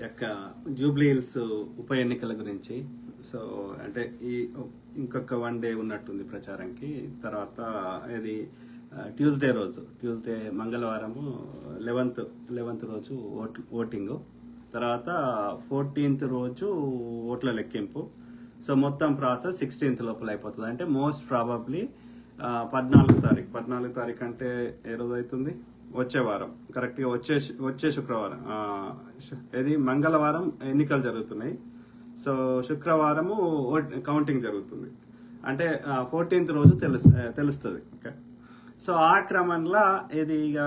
యొక్క Jubilee hills ఉప ఎన్నికల గురించి. సో అంటే ఈ ఇంకొక 1 డే ఉన్నట్టుంది ప్రచారంకి. తర్వాత ఇది ట్యూస్డే మంగళవారము 11th రోజు ఓటింగ్. తర్వాత 14th రోజు ఓట్ల లెక్కింపు. సో మొత్తం ప్రాసెస్ 16th లోపల అయిపోతుంది. అంటే మోస్ట్ ప్రాబబ్లీ 14వ తారీఖు అంటే ఏ రోజు అవుతుంది? వచ్చే వారం, కరెక్ట్గా వచ్చే శుక్రవారం. ఇది మంగళవారం ఎన్నికలు జరుగుతున్నాయి. సో శుక్రవారము కౌంటింగ్ జరుగుతుంది. అంటే 14th రోజు తెలుస్తుంది. ఓకే. సో ఆ క్రమంలో ఇది ఇక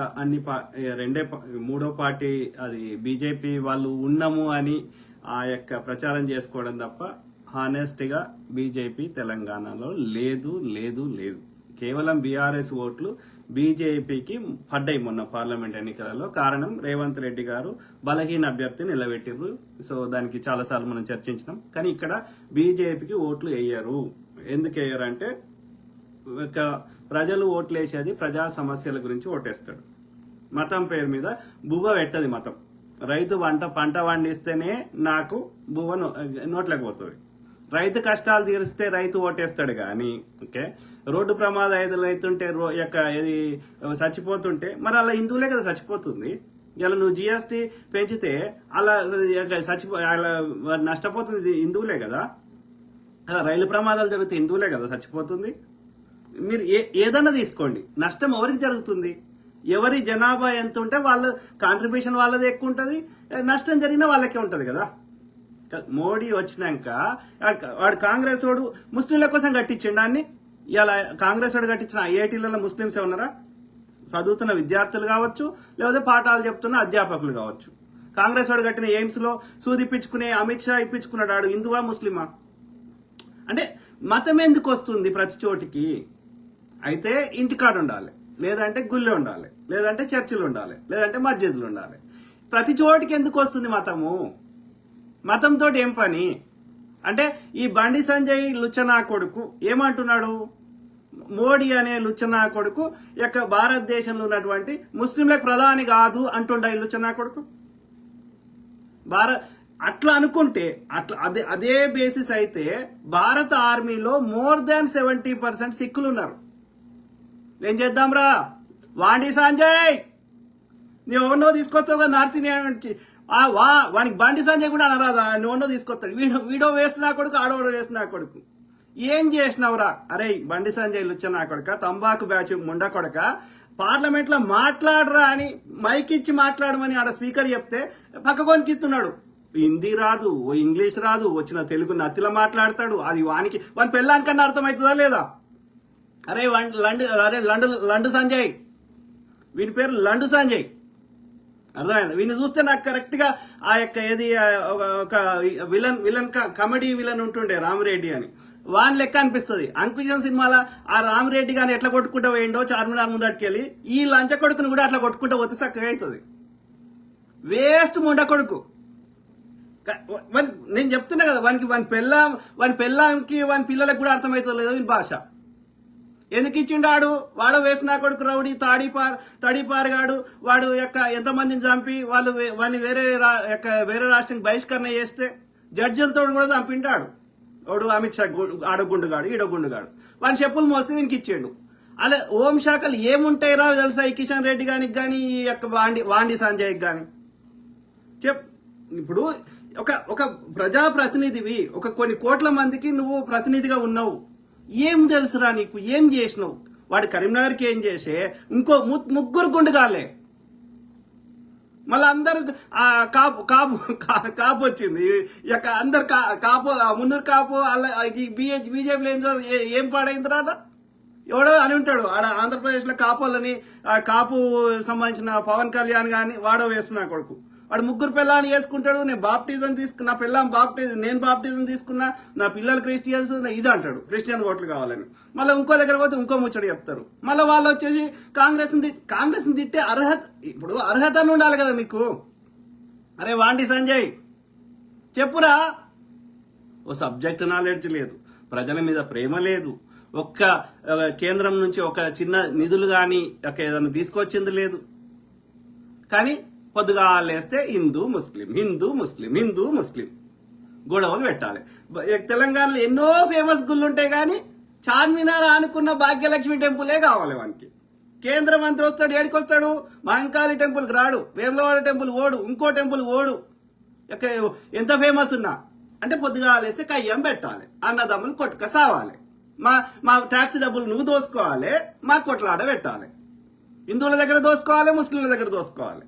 మూడో పార్టీ అది బీజేపీ వాళ్ళు ఉన్నాము అని ఆ యొక్క ప్రచారం చేసుకోవడం తప్ప హానెస్ట్గా బీజేపీ తెలంగాణలో లేదు. కేవలం బీఆర్ఎస్ ఓట్లు బీజేపీకి పడ్డాయి మొన్న పార్లమెంట్ ఎన్నికలలో. కారణం రేవంత్ రెడ్డి గారు బలహీన అభ్యర్థిని నిలబెట్టిర్రు. సో దానికి చాలాసార్లు మనం చర్చించినాం. కానీ ఇక్కడ బీజేపీకి ఓట్లు వేయరు. ఎందుకు వేయరు అంటే ప్రజలు ఓట్లు వేసేది ప్రజా సమస్యల గురించి ఓటేస్తాడు. మతం పేరు మీద బువ్వ పెట్టది మతం. రైతు పంట పండిస్తేనే నాకు బువ్వ నోట్లోకి పోతుంది. రైతు కష్టాలు తీరిస్తే రైతు ఓటేస్తాడు. కానీ ఓకే, రోడ్డు ప్రమాదాలు అవుతుంటే ఇది చచ్చిపోతుంటే మరి అలా హిందువులే కదా చచ్చిపోతుంది. ఇలా నువ్వు జిఎస్టీ పెంచితే అలా అలా నష్టపోతుంది హిందువులే కదా. అలా రైలు ప్రమాదాలు జరిగితే హిందువులే కదా చచ్చిపోతుంది. మీరు ఏదన్నా తీసుకోండి, నష్టం ఎవరికి జరుగుతుంది? ఎవరి జనాభా ఎంత ఉంటే వాళ్ళ కాంట్రిబ్యూషన్ వాళ్ళది ఎక్కువ ఉంటుంది, నష్టం జరిగినా వాళ్ళకే ఉంటుంది కదా. మోడీ వచ్చినాక వాడు కాంగ్రెస్ వాడు ముస్లింల కోసం కట్టించండి అన్ని. ఇలా కాంగ్రెస్ వాడు కట్టించిన ఐఐటీలలో ముస్లింస్ ఉన్నారా? చదువుతున్న విద్యార్థులు కావచ్చు, లేకపోతే పాఠాలు చెప్తున్న అధ్యాపకులు కావచ్చు. కాంగ్రెస్ వాడు కట్టిన ఎయిమ్స్ లో సూదిప్పించుకునే అమిత్ షా ఇప్పించుకున్నాడు. వాడు హిందువా ముస్లిమా? అంటే మతం ఎందుకు వస్తుంది ప్రతి చోటికి? అయితే ఇంటికాడ ఉండాలి, లేదంటే గుళ్ళో ఉండాలి, లేదంటే చర్చిలు ఉండాలి, లేదంటే మస్జిద్లు ఉండాలి. ప్రతి చోటికి ఎందుకు వస్తుంది మతము? మతంతో ఏం పని? అంటే ఈ బండి సంజయ్ లుచ్చనా కొడుకు ఏమంటున్నాడు? మోడీ అనే లుచ్చనా కొడుకు యొక్క భారతదేశంలో ఉన్నటువంటి ముస్లింలకు ప్రధాని కాదు అంటుండ ఈ లుచ్చనా కొడుకు. అట్లా అనుకుంటే అదే బేసిస్ అయితే భారత ఆర్మీలో మోర్ దాన్ 70% సిక్కులు ఉన్నారు. ఏం చేద్దాంరా వాండి సంజయ్, నువ్వు ఎవరినో తీసుకొస్తావు కదా నార్త్ ఇండియా నుంచి. వానికి బండి సంజయ్ కూడా అనరాదా? నువ్వున్నో తీసుకొస్తాడు. వీడో వేస్తున్నా కొడుకు, ఆడోడో వేస్తున్నా కొడుకు. ఏం చేసినావురా? అరే బండి సంజయ్ లుచ్చనా కొడక, తంబాకు బ్యాచ్ ముండా కొడక, పార్లమెంట్ లో మాట్లాడరా అని మైక్ ఇచ్చి మాట్లాడమని ఆడ స్పీకర్ చెప్తే పక్కకొని కిత్తున్నాడు. హిందీ రాదు, ఇంగ్లీష్ రాదు, వచ్చిన తెలుగు నత్తిలో మాట్లాడతాడు. అది వాని పెళ్ళానికన్నా అర్థమవుతుందా లేదా? అరే లండు సంజయ్, వీని పేరు లండు సంజయ్, అర్థమైంది? వీని చూస్తే నాకు కరెక్ట్ గా ఆ యొక్క ఏది ఒక విలన్ కామెడీ విలన్ ఉంటుండే రామిరెడ్డి అని, వాని లెక్క అనిపిస్తుంది. అంకుశం సినిమాలో ఆ రామిరెడ్డి గాని ఎట్లా కొట్టుకుంటూ పోయిండో చార్మినార్ ముందటికెళ్ళి, ఈ లంచ కొడుకుని కూడా అట్లా కొట్టుకుంటూ పోతే చక్కగా అవుతుంది. వేస్ట్ ముండ కొడుకు. నేను చెప్తున్నా కదా, వాని పెళ్ళాంకి వాని పిల్లలకు కూడా అర్థమవుతుంది లేదు వీని భాష. ఎందుకు ఇచ్చిండాడు? వాడు వేసిన కొడుకు రౌడీ తడిపారుగాడు. వాడు యొక్క ఎంతమందిని చంపి వాడిని వేరే రాష్ట్రానికి బహిష్కరణ చేస్తే జడ్జిలతో కూడా చంపిండాడు. వాడు అమిత్ షా ఆడగుండుగాడు, ఈడగుండుగాడు. వాని చెప్పులు మోస్తే వీనికి ఇచ్చాడు. అలా హోంశాఖలు ఏముంటాయిరా తెలుసా ఈ కిషన్ రెడ్డి గానికి కానీ ఈ యొక్క వాండి సంజయ్కి కానీ? ఇప్పుడు ఒక ప్రజాప్రతినిధివి, కొన్ని కోట్ల మందికి నువ్వు ప్రతినిధిగా ఉన్నావు. ఏం తెలుసురా నీకు? ఏం చేసినావు? వాడు కరీంనగర్కి ఏం చేసే ఇంకో 3 గుండుగాలే. మళ్ళీ అందరు కాపు వచ్చింది. ఇక అందరు కాపు మున్నూరు కాపు అలా బీజేపీలో ఏం పాడైందిరా? ఎవడో అని ఉంటాడు ఆడ ఆంధ్రప్రదేశ్లో కాపులని, కాపు సంబంధించిన పవన్ కళ్యాణ్ కానీ వాడో వేస్తున్నా కొడుకు. వాడు 3 పిల్లల్ని వేసుకుంటాడు. నేను బాప్టిజం తీసుకున్నా, పిల్లం నేను బాప్టిజం తీసుకున్నా, నా పిల్లలు క్రిస్టియన్స్ ఇది అంటాడు, క్రిస్టియన్ ఓట్లు కావాలని. మళ్ళీ ఇంకో దగ్గర పోతే ఇంకో ముచ్చట చెప్తారు. మళ్ళీ వాళ్ళు వచ్చేసి కాంగ్రెస్ని తిట్టే అర్హత ఉండాలి కదా మీకు. అరే వాండి సంజయ్ చెప్పురా. ఓ సబ్జెక్ట్ నాలెడ్జ్ లేదు, ప్రజల మీద ప్రేమ లేదు, ఒక్క కేంద్రం నుంచి ఒక చిన్న నిధులు కానీ ఏదైనా తీసుకొచ్చింది లేదు. కానీ పొద్దుగాలేస్తే హిందూ ముస్లిం గొడవలు పెట్టాలి. తెలంగాణలో ఎన్నో ఫేమస్ గుళ్ళు ఉంటాయి కానీ చార్మినార్ అనుకున్న భాగ్యలక్ష్మి టెంపులే కావాలి వానికి. కేంద్ర మంత్రి వస్తాడు, ఏడికి వస్తాడు? మహంకాళి టెంపుల్కి రాడు, వేములవాడ టెంపుల్ ఓడు, ఇంకో టెంపుల్ ఓడు. ఎంత ఫేమస్ ఉన్నా అంటే పొద్దుగాలేస్తే కయ్యం పెట్టాలి, అన్నదమ్ములు కొట్టుక సావాలి, మా ట్యాక్స్ డబ్బులు నువ్వు దోసుకోవాలి, మా కొట్లాడ పెట్టాలి. హిందువుల దగ్గర దోసుకోవాలి, ముస్లింల దగ్గర దోసుకోవాలి.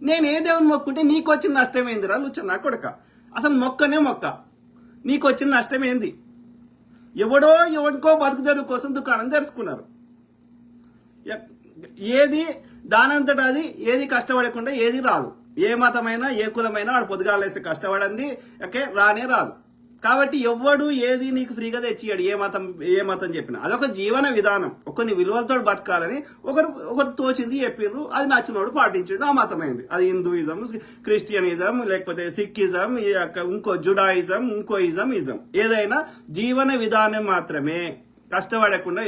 నేను ఏ దేవుని మొక్కుంటే నీకు వచ్చిన నష్టం ఏందిరా లుచ్చనా కొడక? అసలు మొక్కనే మొక్క, నీకు వచ్చిన నష్టం ఏంది? ఎవడికో బతుకు తెరువు కోసం దుకాణం తెరుచుకున్నారు. ఏది దానంతటా అది, ఏది కష్టపడకుండా ఏది రాదు. ఏ మతమైనా ఏ కులమైనా వాడు పొద్దుగాలేస్తే కష్టపడింది రానే రాదు. కాబట్టి ఎవ్వడు ఏది నీకు ఫ్రీగా తెచ్చియాడు, ఏ మతం చెప్పినా. అదొక జీవన విధానం, కొన్ని విలువలతో బతకాలని ఒకరు తోచింది చెప్పిర్రు, అది నచ్చినోడు పాటించాడు, ఆ మతమైంది. అది హిందూయిజం, క్రిస్టియనిజం, లేకపోతే సిక్కిజం, ఇంకో జుడాయిజం, ఇంకో ఇజం. ఏదైనా జీవన విధానం మాత్రమే. కష్టపడకుండా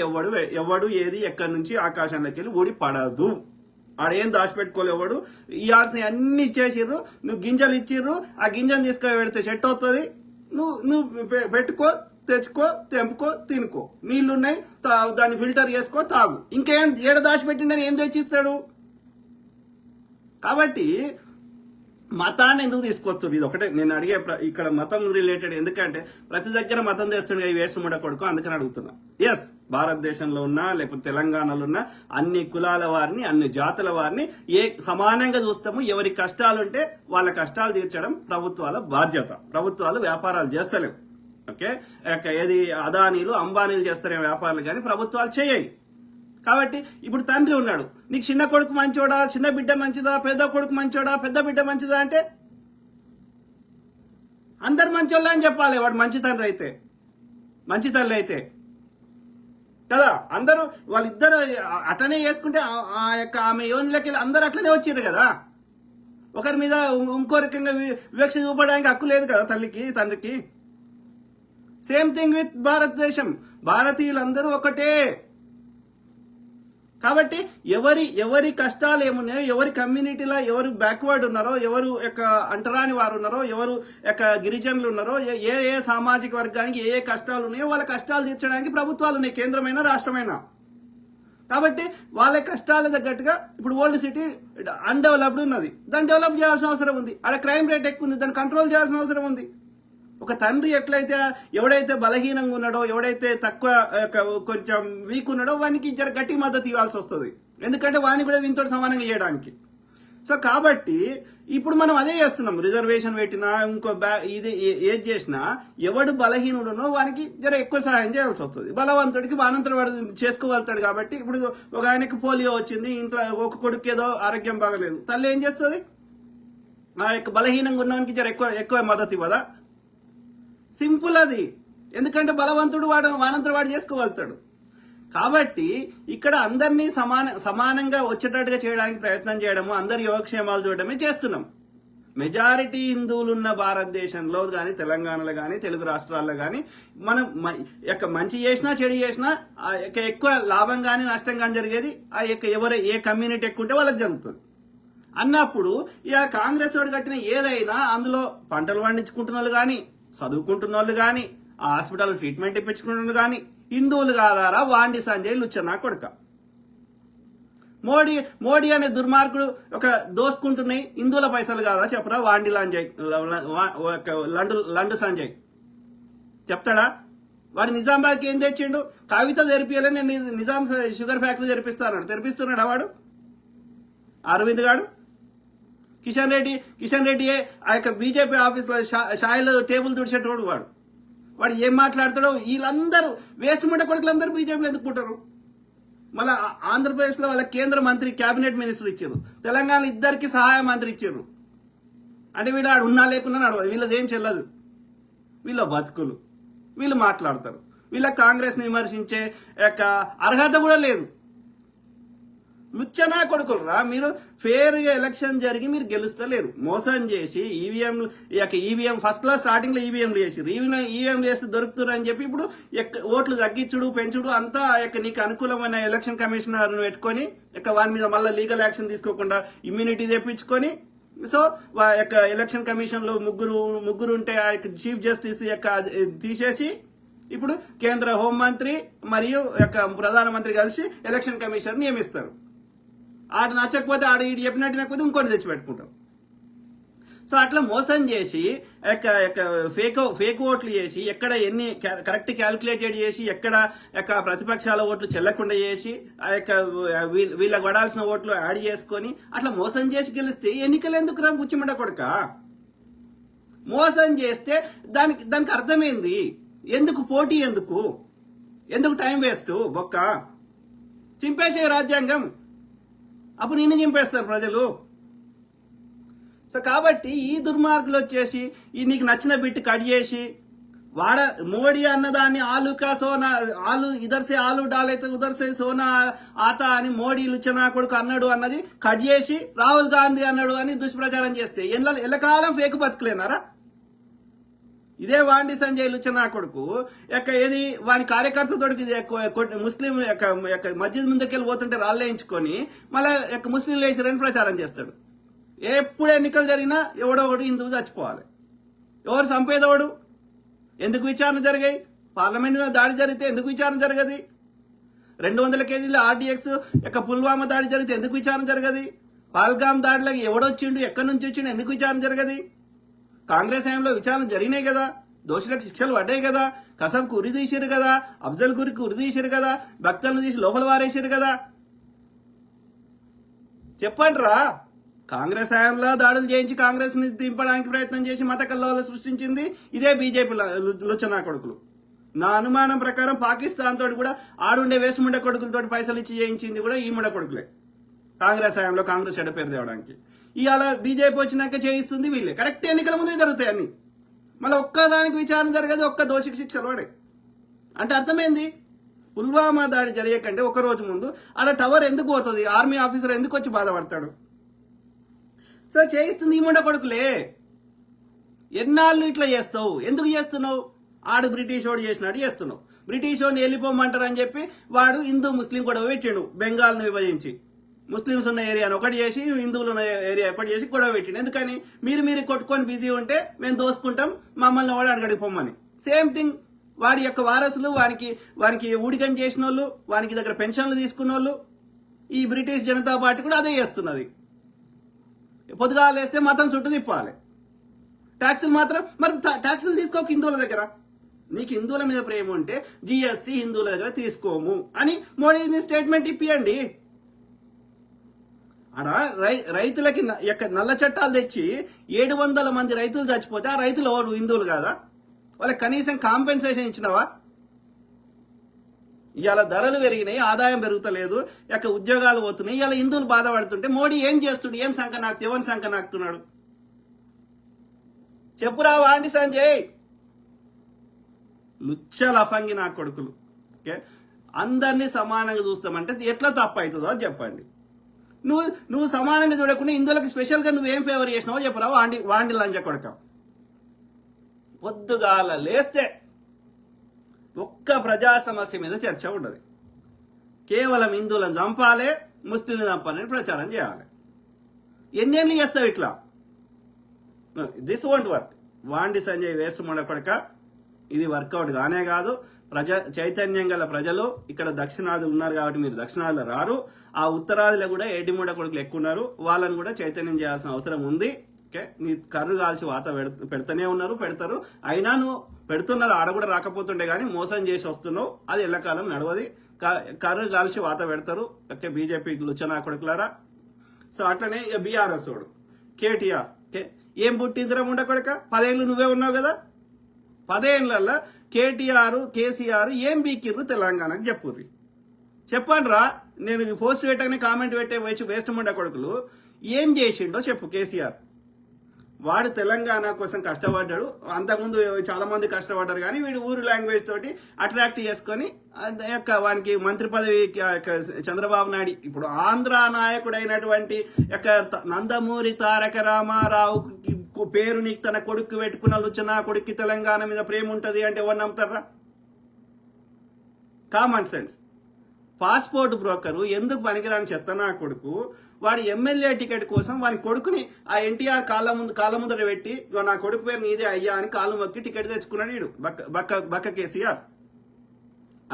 ఎవడు ఏది ఎక్కడి నుంచి ఆకాశంలోకి వెళ్ళి ఊడి పడదు. ఆడేం దాచిపెట్టుకోలేవాడు. ఇయాల్సిన అన్ని ఇచ్చేసిర్రు, నువ్వు గింజలు ఇచ్చిర్రు, ఆ గింజలు తీసుకొని పెడితే చెట్టు అవుతుంది. నువ్వు పెట్టుకో, తెచ్చుకో, తెంపుకో, తినుకో. నీళ్లున్నాయి, దాన్ని ఫిల్టర్ చేసుకో, తాగు. ఇంకేం ఏడ దాచిపెట్టిండని ఏం తెచ్చిస్తాడు? కాబట్టి మతాన్ని ఎందుకు తీసుకొస్తుంది? ఇది ఒకటే నేను అడిగే ఇక్కడ మతం రిలేటెడ్. ఎందుకంటే ప్రతి దగ్గర మతం తెస్తుండే ఈ వేసుముడ కొడుకు, అందుకని అడుగుతున్నా. ఎస్, భారతదేశంలో ఉన్నా లేకపోతే తెలంగాణలో ఉన్న అన్ని కులాల వారిని, అన్ని జాతుల వారిని సమానంగా చూస్తాము. ఎవరి కష్టాలుంటే వాళ్ళ కష్టాలు తీర్చడం ప్రభుత్వాల బాధ్యత. ప్రభుత్వాలు వ్యాపారాలు చేస్తలేవు. ఓకే, ఏది అదానీలు అంబానీలు చేస్తారే వ్యాపారాలు, కానీ ప్రభుత్వాలు చేయయి. కాబట్టి ఇప్పుడు తండ్రి ఉన్నాడు, నీకు చిన్న కొడుకు మంచోడా, చిన్న బిడ్డ మంచిదా, పెద్ద కొడుకు మంచోడా, పెద్ద బిడ్డ మంచిదా అంటే అందరు మంచోళ్ళే అని చెప్పాలి. వాడు మంచి తండ్రి అయితే, మంచి తల్లి అయితే కదా. అందరూ వాళ్ళిద్దరు అట్లనే చేసుకుంటే ఆమె యోనిలోకి అందరు అట్లనే వచ్చారు కదా. ఒకరి మీద ఇంకో రకంగా వివక్ష చూపడానికి హక్కు లేదు కదా తల్లికి, తండ్రికి. సేమ్ థింగ్ విత్ భారతదేశం. భారతీయులందరూ ఒకటే. కాబట్టి ఎవరి కష్టాలు ఏమున్నాయో, ఎవరి కమ్యూనిటీలో ఎవరు బ్యాక్వర్డ్ ఉన్నారో, ఎవరు అంటరాని వారు ఉన్నారో, ఎవరు గిరిజనులు ఉన్నారో, ఏ సామాజిక వర్గానికి ఏ కష్టాలు ఉన్నాయో వాళ్ళ కష్టాలు తీర్చడానికి ప్రభుత్వాలు ఉన్నాయి, కేంద్రమైనా రాష్ట్రమైనా. కాబట్టి వాళ్ళ కష్టాల తగ్గట్టుగా ఇప్పుడు ఓల్డ్ సిటీ అన్డెవలప్డ్ ఉన్నది, దాన్ని డెవలప్ చేయాల్సిన అవసరం ఉంది. అక్కడ క్రైమ్ రేట్ ఎక్కువ ఉంది, దాన్ని కంట్రోల్ చేయాల్సిన అవసరం ఉంది. ఒక తండ్రి ఎట్లయితే ఎవడైతే బలహీనంగా ఉన్నాడో, ఎవడైతే తక్కువ కొంచెం వీక్ ఉన్నాడో వానికి గట్టి మద్దతు ఇవ్వాల్సి వస్తుంది. ఎందుకంటే వాడిని కూడా వీనితో సమానంగా చేయడానికి. సో కాబట్టి ఇప్పుడు మనం అదే చేస్తున్నాం. రిజర్వేషన్ పెట్టినా, ఇంకో ఇది ఏది చేసినా ఎవడు బలహీనుడునో వానికి ఎక్కువ సహాయం చేయాల్సి వస్తుంది. బలవంతుడికి వానంతరం వాడు చేసుకోగలుగుతాడు. కాబట్టి ఇప్పుడు ఒక ఆయనకి పోలియో వచ్చింది, ఇంట్లో ఒక కొడుకు ఏదో ఆరోగ్యం బాగలేదు, తల్లి ఏం చేస్తుంది? ఆ బలహీనంగా ఉన్నవానికి ఎక్కువ మద్దతు ఇవ్వదా? సింపుల్ అది. ఎందుకంటే బలవంతుడు వానంతరం వాడు చేసుకోగలుగుతాడు. కాబట్టి ఇక్కడ అందరినీ సమానంగా వచ్చేటట్టుగా చేయడానికి ప్రయత్నం చేయడము, అందరి యోగక్షేమాలు చూడడమే చేస్తున్నాం. మెజారిటీ హిందువులు ఉన్న భారతదేశంలో కానీ, తెలంగాణలో కానీ, తెలుగు రాష్ట్రాల్లో కానీ మనం మంచి చేసినా చెడు చేసినా ఎక్కువ లాభం కానీ నష్టం కానీ జరిగేది ఏ కమ్యూనిటీ ఎక్కువ ఉంటే వాళ్ళకి జరుగుతుంది. అన్నప్పుడు ఇక కాంగ్రెస్ వాడు కట్టిన ఏదైనా అందులో పంటలు పండించుకుంటున్న వాళ్ళు కానీ, చదువుకుంటున్న వాళ్ళు కానీ, ఆ హాస్పిటల్ ట్రీట్మెంట్ ఇప్పించుకుంటున్న కానీ హిందువులు కాదారా? వాండి సంజయ్ లుచ్చనా కొడుక. మోడీ అనే దుర్మార్గుడు దోసుకుంటున్నాయి హిందువుల పైసలు కాదా చెప్పరా? వాండి లండు సంజయ్ చెప్తాడా? వాడు నిజామాబాద్కి ఏం తెచ్చిండు? కవిత తెరిపియాలని నేను నిజాం షుగర్ ఫ్యాక్టరీ తెరిపిస్తున్నాడా వాడు? అరవింద్ గాడు, కిషన్ రెడ్డి ఆ బీజేపీ ఆఫీస్లో షాయిలు టేబుల్ తుడిచేటోడు వాడు ఏం మాట్లాడతాడో. వీళ్ళందరూ వేస్ట్ ముండ కొడుకులందరూ బీజేపీలో ఎందుకుంటారు? మళ్ళీ ఆంధ్రప్రదేశ్లో వాళ్ళ కేంద్ర మంత్రి, క్యాబినెట్ మినిస్టర్ ఇచ్చారు, తెలంగాణ ఇద్దరికి సహాయ మంత్రి ఇచ్చారు. అంటే వీళ్ళు ఆడు ఉన్నా లేకున్నా నడవదు, వీళ్ళదేం చెల్లదు. వీళ్ళ బతుకులు వీళ్ళు మాట్లాడతారు. వీళ్ళ కాంగ్రెస్ని విమర్శించే అర్హత కూడా లేదు. లుచ్చనా కొడుకులు రా మీరు. ఫేర్ గా ఎలక్షన్ జరిగి మీరు గెలుస్తలేరు, మోసం చేసి ఈవీఎం ఫస్ట్ క్లాస్ స్టార్టింగ్ లో ఈవీఎంలు చేసి ఈవీఎంలు చేస్తే దొరుకుతున్నారు అని చెప్పి ఇప్పుడు ఓట్లు తగ్గించుడు పెంచుడు అంతా నీకు అనుకూలమైన ఎలక్షన్ కమిషనర్ పెట్టుకొని వాని మీద మళ్ళీ లీగల్ యాక్షన్ తీసుకోకుండా ఇమ్యూనిటీ తెప్పించుకొని, సో ఎలక్షన్ కమిషన్ లో ముగ్గురు ఉంటే చీఫ్ జస్టిస్ తీసేసి ఇప్పుడు కేంద్ర హోంమంత్రి మరియు ప్రధానమంత్రి కలిసి ఎలక్షన్ కమిషన్ నియమిస్తారు. ఆడ నచ్చకపోతే ఆడ ఈడు చెప్పినట్టు నచ్చకపోతే ఇంకోటి తెచ్చి పెట్టుకుంటాం. సో అట్లా మోసం చేసి ఫేక్ ఓట్లు చేసి ఎక్కడ ఎన్ని కరెక్ట్ క్యాల్కులేటెడ్ చేసి ఎక్కడ ప్రతిపక్షాల ఓట్లు చెల్లకుండా చేసి వీళ్ళకి పడాల్సిన ఓట్లు యాడ్ చేసుకొని అట్లా మోసం చేసి గెలిస్తే ఎన్నికలు ఎందుకు రా పుచ్చిమండ కొడుక? మోసం చేస్తే దానికి అర్థమైంది. ఎందుకు పోటీ, ఎందుకు టైం వేస్ట్? బొక్క చింపేసే రాజ్యాంగం, అప్పుడు నిన్ను చింపేస్తారు ప్రజలు. సో కాబట్టి ఈ దుర్మార్గులు వచ్చేసి నీకు నచ్చిన బిట్ కట్ చేసి మోడీ అన్నదాన్ని ఆలు ఇదర్సే ఆలు డాలైతే ఉదర్సే సోనా ఆత అని మోడీ లుచ్చనా కొడుకు అన్నాడు అన్నది కట్ చేసి రాహుల్ గాంధీ అన్నాడు అని దుష్ప్రచారం చేస్తే ఎల్లకాలం ఫేక్ బతుకులేనారా? ఇదే వాండి సంజయ్ లుచ్చనా కొడుకు ఏది వాని కార్యకర్తతోటి ముస్లిం మస్జిద్ ముందుకెళ్ళి పోతుంటే రాళ్ళేయించుకొని మళ్ళీ ముస్లింలు వేసారని ప్రచారం చేస్తాడు. ఎప్పుడు ఎన్నికలు జరిగినా ఎవడో ఒకటి హిందువు చచ్చిపోవాలి. ఎవరు చంపేదోడు? ఎందుకు విచారణ జరిగాయి? పార్లమెంట్ మీద దాడి జరిగితే ఎందుకు విచారణ జరగది? 200 కేజీల ఆర్డీఎక్స్ పుల్వామా దాడి జరిగితే ఎందుకు విచారణ జరగది? పహల్గామ్ దాడిలోకి ఎవడొచ్చిండు, ఎక్కడి నుంచి వచ్చిండు, ఎందుకు విచారణ జరగది? కాంగ్రెస్ హయాంలో విచారణ జరిగినాయి కదా, దోషులకు శిక్షలు పడ్డాయి కదా, కసబ్కు ఉరి తీసిరు కదా, అఫ్జల్ గురికి ఉరి తీసిరు కదా, భక్తులను తీసి లోపల వారేసారు కదా. చెప్పండి రా. కాంగ్రెస్ హయాంలో దాడులు చేయించి కాంగ్రెస్ ని దింపడానికి ప్రయత్నం చేసి మత కల్లోలు సృష్టించింది ఇదే బీజేపీ లుచ్చనా కొడుకులు. నా అనుమానం ప్రకారం పాకిస్తాన్ తోటి కూడా ఆడుండే వేసుముండ కొడుకులతో పైసలు ఇచ్చి చేయించింది కూడా ఈ ముండ కొడుకులే. కాంగ్రెస్ హయాంలో కాంగ్రెస్ చెడ్డ పేరు తేవడానికి ఇవాళ బీజేపీ వచ్చినాక చేయిస్తుంది వీళ్ళే. కరెక్ట్ ఎన్నికల ముందే జరుగుతాయి అన్ని. మళ్ళీ ఒక్కదానికి విచారణ జరగదు, ఒక్క దోషికి శిక్షలు పడే. అంటే అర్థమైంది, పుల్వామా దాడి జరిగేకంటే ఒక రోజు ముందు ఆడ టవర్ ఎందుకు పోతుంది, ఆర్మీ ఆఫీసర్ ఎందుకు వచ్చి బాధపడతాడు? సో చేయిస్తుంది ఈ ముండ కొడుకులే. ఎన్నాళ్ళు ఇట్లా చేస్తావు? ఎందుకు చేస్తున్నావు? ఆడు బ్రిటిష్ వాడు చేసినాడు చేస్తున్నావు. బ్రిటిష్ వాడిని వెళ్ళిపోమంటారు అని చెప్పి వాడు హిందూ ముస్లిం గొడవ పెట్టాడు. బెంగాల్ను విభజించి ముస్లిమ్స్ ఉన్న ఏరియాను ఒకటి చేసి హిందువులు ఉన్న ఏరియా ఒకటి చేసి గొడవ పెట్టిండు. ఎందుకని? మీరు కొట్టుకొని బిజీ ఉంటే మేము దోసుకుంటాం, మమ్మల్ని వాడు అడగడికి పొమ్మని. సేమ్ థింగ్ వాడి యొక్క వారసులు, వానికి ఊడిగం చేసిన వాళ్ళు, వానికి దగ్గర పెన్షన్లు తీసుకున్న వాళ్ళు, ఈ బ్రిటిష్ జనతా పార్టీ కూడా అదే చేస్తున్నది. పొద్దుగాలు వేస్తే మతం చుట్టూ తిప్పాలి. ట్యాక్సులు మాత్రం మరి ట్యాక్సులు తీసుకోక హిందువుల దగ్గర. నీకు హిందువుల మీద ప్రేమ ఉంటే జిఎస్టీ హిందువుల దగ్గర తీసుకోము అని మోడీని స్టేట్మెంట్ ఇప్పియండి. ఆడ రైతులకి నల్ల చట్టాలు తెచ్చి 700 మంది రైతులు చచ్చిపోతే ఆ రైతులు ఎవరు? హిందువులు కాదా? వాళ్ళకి కనీసం కాంపెన్సేషన్ ఇచ్చినావా? ఇవాళ ధరలు పెరిగినాయి, ఆదాయం పెరుగుతలేదు, ఉద్యోగాలు పోతున్నాయి. ఇవాళ హిందువులు బాధపడుతుంటే మోడీ ఏం చేస్తుండు? ఏం సంఖ నాకుతూ ఎవరిని సంఖ నాకుతున్నాడు? చెప్పురా వాండి సంజయ్. లుచ్చల అఫంగి నా కొడుకులు. ఓకే, అందరినీ సమానంగా చూస్తామంటే ఎట్లా తప్పు అవుతుందో చెప్పండి. నువ్వు సమానంగా చూడకుండా హిందువులకు స్పెషల్గా నువ్వేం ఫేవర్ చేసినావో చెప్పురా వాండి లంచ కొడక. పొద్దుగాల లేస్తే ఒక్క ప్రజా సమస్య మీద చర్చ ఉండదు. కేవలం హిందువులను చంపాలి, ముస్లింలు చంపాలని ప్రచారం చేయాలి. ఎన్నేళ్ళు చేస్తావు ఇట్లా? This won't work. వాండి సంజయ్ వేస్ట్ కొడక. ఇది వర్కౌట్ కానే కాదు. చైతన్యం గల ప్రజలు ఇక్కడ దక్షిణాదులు ఉన్నారు కాబట్టి మీరు దక్షిణాదిలో రారు. ఆ ఉత్తరాదిలో కూడా ఏడిమూడ కొడుకులు ఎక్కువ ఉన్నారు. వాళ్ళని కూడా చైతన్యం చేయాల్సిన అవసరం ఉంది. ఓకే, నీ కర్రు కాల్చి వాత పెడతానే ఉన్నారు, పెడతారు. అయినా నువ్వు పెడుతున్నారు, ఆడ కూడా రాకపోతుండే కానీ మోసం చేసి వస్తున్నావు. అది ఎల్లకాలం నడవది. కర్రు కాల్చి వాత పెడతారు. ఓకే, బీజేపీ లుచ్చనా కొడుకులారా. సో అట్లనే బీఆర్ఎస్ వాడు కేటీఆర్. ఓకే, ఏం పుట్టిందిరా ముండ కొడక? 10 ఏళ్ళు నువ్వే ఉన్నావు కదా. 10 ఏళ్ళల్లో కేటీఆర్ కేసీఆర్ ఏం బీకిర్రు తెలంగాణకు చెప్పుర్రి. చెప్పండి రా. నేను పోస్ట్ పెట్టగానే కామెంట్ పెట్టే వేస్ట్ ముండ కొడుకులు ఏం చేసిండో చెప్పు. కేసీఆర్ వాడు తెలంగాణ కోసం కష్టపడ్డాడు. అంతకుముందు చాలా మంది కష్టపడ్డారు, కానీ వీడు ఊరు లాంగ్వేజ్ తోటి అట్రాక్ట్ చేసుకొని వానికి మంత్రి పదవి చంద్రబాబు నాయుడు ఇప్పుడు ఆంధ్ర నాయకుడైనటువంటి నందమూరి తారక రామారావు పేరుని తన కొడుకు పెట్టుకున్న లుచ్చనా కొడుక్కి తెలంగాణ మీద ప్రేమ ఉంటది అంటే ఎవరు నమ్ముతారా? Common sense. పాస్పోర్ట్ బ్రోకరు ఎందుకు పనికిరాని చెత్తనా కొడుకు వాడు ఎమ్మెల్యే టికెట్ కోసం వాని కొడుకుని ఆ ఎన్టీఆర్ కాళ్ళ ముందర పెట్టి నా కొడుకు పేరు నీదే అయ్యా అని కాళ్ళు మొక్కి టికెట్ తెచ్చుకున్నాడు వీడు బక్క కేసీఆర్.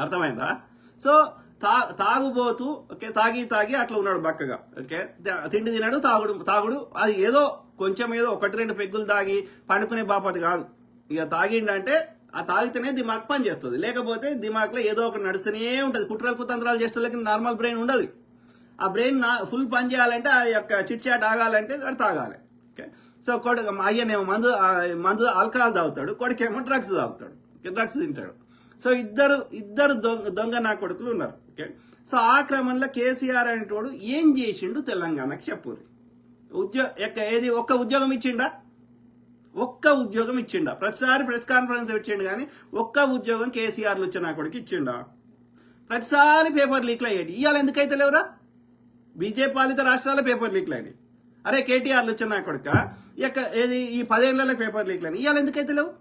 అర్థమైందా? సో తాగుబోతూ ఓకే, తాగి అట్లా ఉన్నాడు బక్కగా. ఓకే, తిండి తినడు, తాగుడు అది ఏదో కొంచెం ఏదో 1-2 పెగ్గులు తాగి పండుకునే బాపతి కాదు. ఇక తాగిండంటే ఆ తాగితేనే దిమాగ్ పని చేస్తుంది, లేకపోతే దిమాగ్లో ఏదో ఒకటి నడుస్తూనే ఉంటుంది. కుట్రలు కుతంత్రాలు చేసేళ్ళకి నార్మల్ బ్రెయిన్ ఉండదు. ఆ బ్రెయిన్ ఫుల్ పని చేయాలంటే ఆ యొక్క చిట్ చాట్ ఆగాలంటే అది తాగాలి. ఓకే, సో కొడుకు అయ్యనేమో మందు ఆల్కహాల్ తాగుతాడు, కొడుకేమో డ్రగ్స్ తాగుతాడు, డ్రగ్స్ తింటాడు. సో ఇద్దరు దొంగ నా కొడుకులు ఉన్నారు. ఓకే, సో ఆ క్రమంలో కేసీఆర్ అనేటోడు ఏం చేసిండు తెలంగాణకి చెప్పుర్రి. ఒక్క ఉద్యోగం ఇచ్చిండా? ఒక్క ఉద్యోగం ఇచ్చిండా? ప్రతిసారి ప్రెస్ కాన్ఫరెన్స్ ఇచ్చిండు, కానీ ఒక్క ఉద్యోగం కేసీఆర్లు వచ్చి నా కొడుకు ఇచ్చిండా? ప్రతిసారి పేపర్ లీక్లు అయ్యాడు. ఇవాళ ఎందుకైతే లేవురా? బీజేపీ పాలిత రాష్ట్రాల పేపర్ లీక్లు అయినాయి. అరే కేటీఆర్లు వచ్చి నా కొడుక ఈ 10 ఏళ్ల పేపర్ లీక్లు అయినాయి. ఇవాళ ఎందుకైతే లేవు?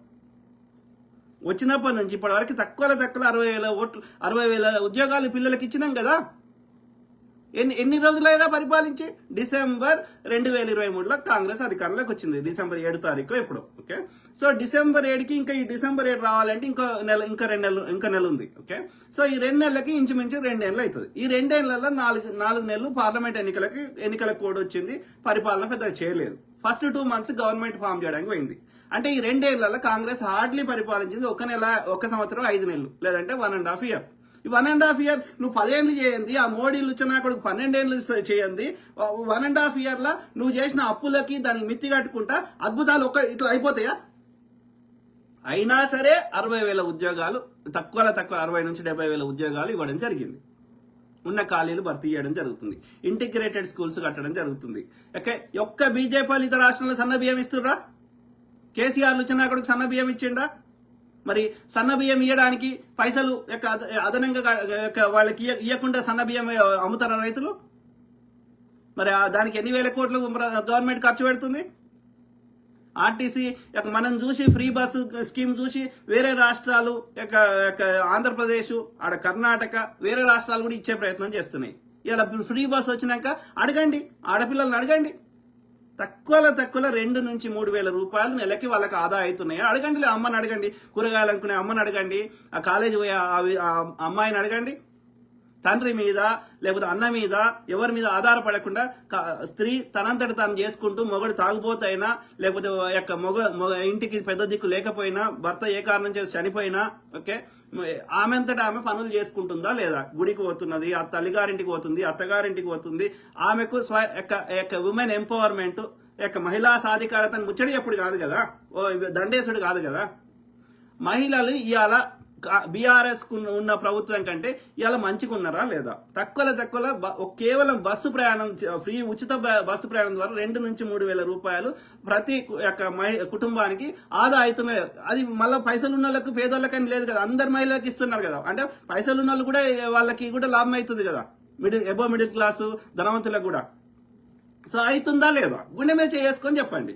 వచ్చినప్పటి నుంచి ఇప్పటి వరకు తక్కువ 60,000 ఉద్యోగాలు పిల్లలకి ఇచ్చినాం కదా. ఎన్ని రోజులైనా పరిపాలించి? డిసెంబర్ 2023లో కాంగ్రెస్ అధికారంలోకి వచ్చింది. డిసెంబర్ 7 తారీఖు ఎప్పుడు. ఓకే, సో డిసెంబర్ 7కి ఇంకా ఈ డిసెంబర్ 7 రావాలంటే ఇంకా 2 నెలలు ఉంది. ఓకే, సో ఈ 2 నెలలకి ఇంచుమించు 2 ఏళ్ళు అవుతుంది. ఈ 2 ఏళ్లలో 4 నెలలు పార్లమెంట్ ఎన్నికల కోడ్ వచ్చింది. పరిపాలన పెద్దగా చేయలేదు. ఫస్ట్ 2 మంత్స్ గవర్నమెంట్ ఫామ్ చేయడానికి పోయింది. అంటే ఈ 2 ఏళ్లలో కాంగ్రెస్ హార్డ్లీ పరిపాలించింది 1 సంవత్సరం 5 నెలలు, లేదంటే 1.5 year. ఈ 1.5 year నువ్వు 10 ఏళ్ళు చేయండి, ఆ మోడీలు వచ్చిన కొడుకు 12 ఏళ్ళు చేయండి. 1.5 yearలో నువ్వు చేసిన అప్పులకి దానికి మిత్తి కట్టుకుంటా అద్భుతాలు ఇట్లా అయిపోతాయా? అయినా సరే 60,000 ఉద్యోగాలు తక్కువ 60 నుంచి 70,000 ఉద్యోగాలు ఇవ్వడం జరిగింది. ఉన్న ఖాళీలు భర్తీ చేయడం జరుగుతుంది. ఇంటిగ్రేటెడ్ స్కూల్స్ కట్టడం జరుగుతుంది. ఓకే, ఒక్క బీజేపీ పాలిత రాష్ట్రంలో సన్న బియ్యం ఇస్తుర్రా? కేసీఆర్ వచ్చిన కొడుకు సన్న బియ్యం ఇచ్చిండా? మరి సన్న బియ్యం ఇవ్వడానికి పైసలు అదనంగా వాళ్ళకి ఇవ్వకుండా సన్న బియ్యం అమ్ముతారా రైతులు? మరి దానికి ఎన్ని వేల కోట్లు గవర్నమెంట్ ఖర్చు పెడుతుంది? ఆర్టీసీ మనం చూసి ఫ్రీ బస్సు స్కీమ్ చూసి వేరే రాష్ట్రాలు ఆంధ్రప్రదేశ్ ఆడ కర్ణాటక వేరే రాష్ట్రాలు కూడా ఇచ్చే ప్రయత్నం చేస్తున్నాయి. ఇలా ఫ్రీ బస్ వచ్చినాక అడగండి, ఆడపిల్లల్ని అడగండి, తక్కువ 2 నుంచి 3 వేల రూపాయలు నెలకి వాళ్ళకి ఆదా అవుతున్నాయి. అడగండి, అమ్మని అడగండి, కూరగాయలు అనుకునే అమ్మని అడగండి, ఆ కాలేజీ పోయే అమ్మాయిని అడగండి. తండ్రి మీద లేకపోతే అన్న మీద ఎవరి మీద ఆధారపడకుండా స్త్రీ తనంతట తాను చేసుకుంటూ మొగడు తాగుపోతైనా లేకపోతే మొగ ఇంటికి పెద్ద దిక్కు లేకపోయినా భర్త ఏ కారణం చేసి చనిపోయినా ఓకే ఆమె అంతటా ఆమె పనులు చేసుకుంటుందా లేదా? గుడికి పోతున్నది, ఆ తల్లిగారింటికి పోతుంది, అత్తగారింటికి పోతుంది. ఆమెకు ఉమెన్ ఎంపవర్మెంట్ మహిళా సాధికారతను ముచ్చడి ఎప్పుడు కాదు కదా, దండేశుడు కాదు కదా. మహిళలు ఇవాళ బీఆర్ఎస్ ఉన్న ప్రభుత్వం కంటే ఇలా మంచిగా ఉన్నారా లేదా? తక్కువ కేవలం బస్సు ప్రయాణం ఫ్రీ ఉచిత బస్సు ప్రయాణం ద్వారా 2 నుంచి 3 వేల రూపాయలు ప్రతి కుటుంబానికి ఆదా అవుతున్నాయి. అది మళ్ళీ పైసలు ఉన్న వాళ్ళకు పేదోళ్ళకని లేదు కదా, అందరు మహిళలకు ఇస్తున్నారు కదా. అంటే పైసలు ఉన్న వాళ్ళు కూడా వాళ్ళకి కూడా లాభం అవుతుంది కదా, మిడిల్ క్లాసు ధనవంతులకు కూడా. సో అవుతుందా లేదా? గుండె మీద చేసుకొని చెప్పండి.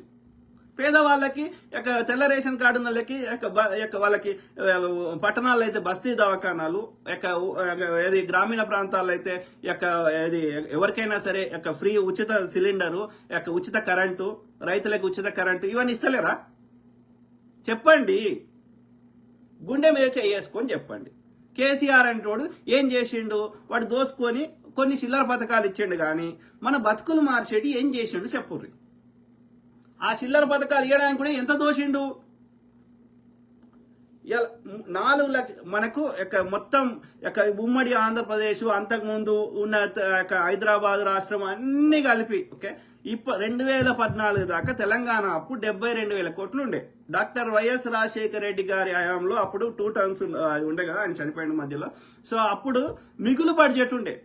పేదవాళ్ళకి తెల్ల రేషన్ కార్డు వాళ్ళకి వాళ్ళకి పట్టణాల్లో అయితే బస్తీ దవాఖానాలు, ఏది గ్రామీణ ప్రాంతాల్లో అయితే ఏది ఎవరికైనా సరే ఫ్రీ ఉచిత సిలిండరు, ఉచిత కరెంటు, రైతులకు ఉచిత కరెంటు, ఇవన్నీ ఇస్తలేరా? చెప్పండి, గుండె మీద చేసుకొని చెప్పండి. కేసీఆర్ అంటోడు ఏం చేసిండు? వాడు దోసుకొని కొన్ని చిల్లర పథకాలు ఇచ్చిండు, కానీ మన బతుకులు మార్చేటి ఏం చేసిండు చెప్పుర్రి. ఆ చిల్లర పథకాలు ఇవ్వడానికి కూడా ఎంత దోషిండు? 4 లక్ష మనకు మొత్తం ఉమ్మడి ఆంధ్రప్రదేశ్ అంతకుముందు ఉన్న హైదరాబాద్ రాష్ట్రం అన్ని కలిపి ఓకే 2014 దాకా తెలంగాణ అప్పుడు 72,000 కోట్లు ఉండే. డాక్టర్ వైఎస్ రాజశేఖర రెడ్డి గారి హయాంలో అప్పుడు 2 టర్మ్స్ ఉండే కదా, ఆయన చనిపోయిన మధ్యలో. సో అప్పుడు మిగులు బడ్జెట్ ఉండే,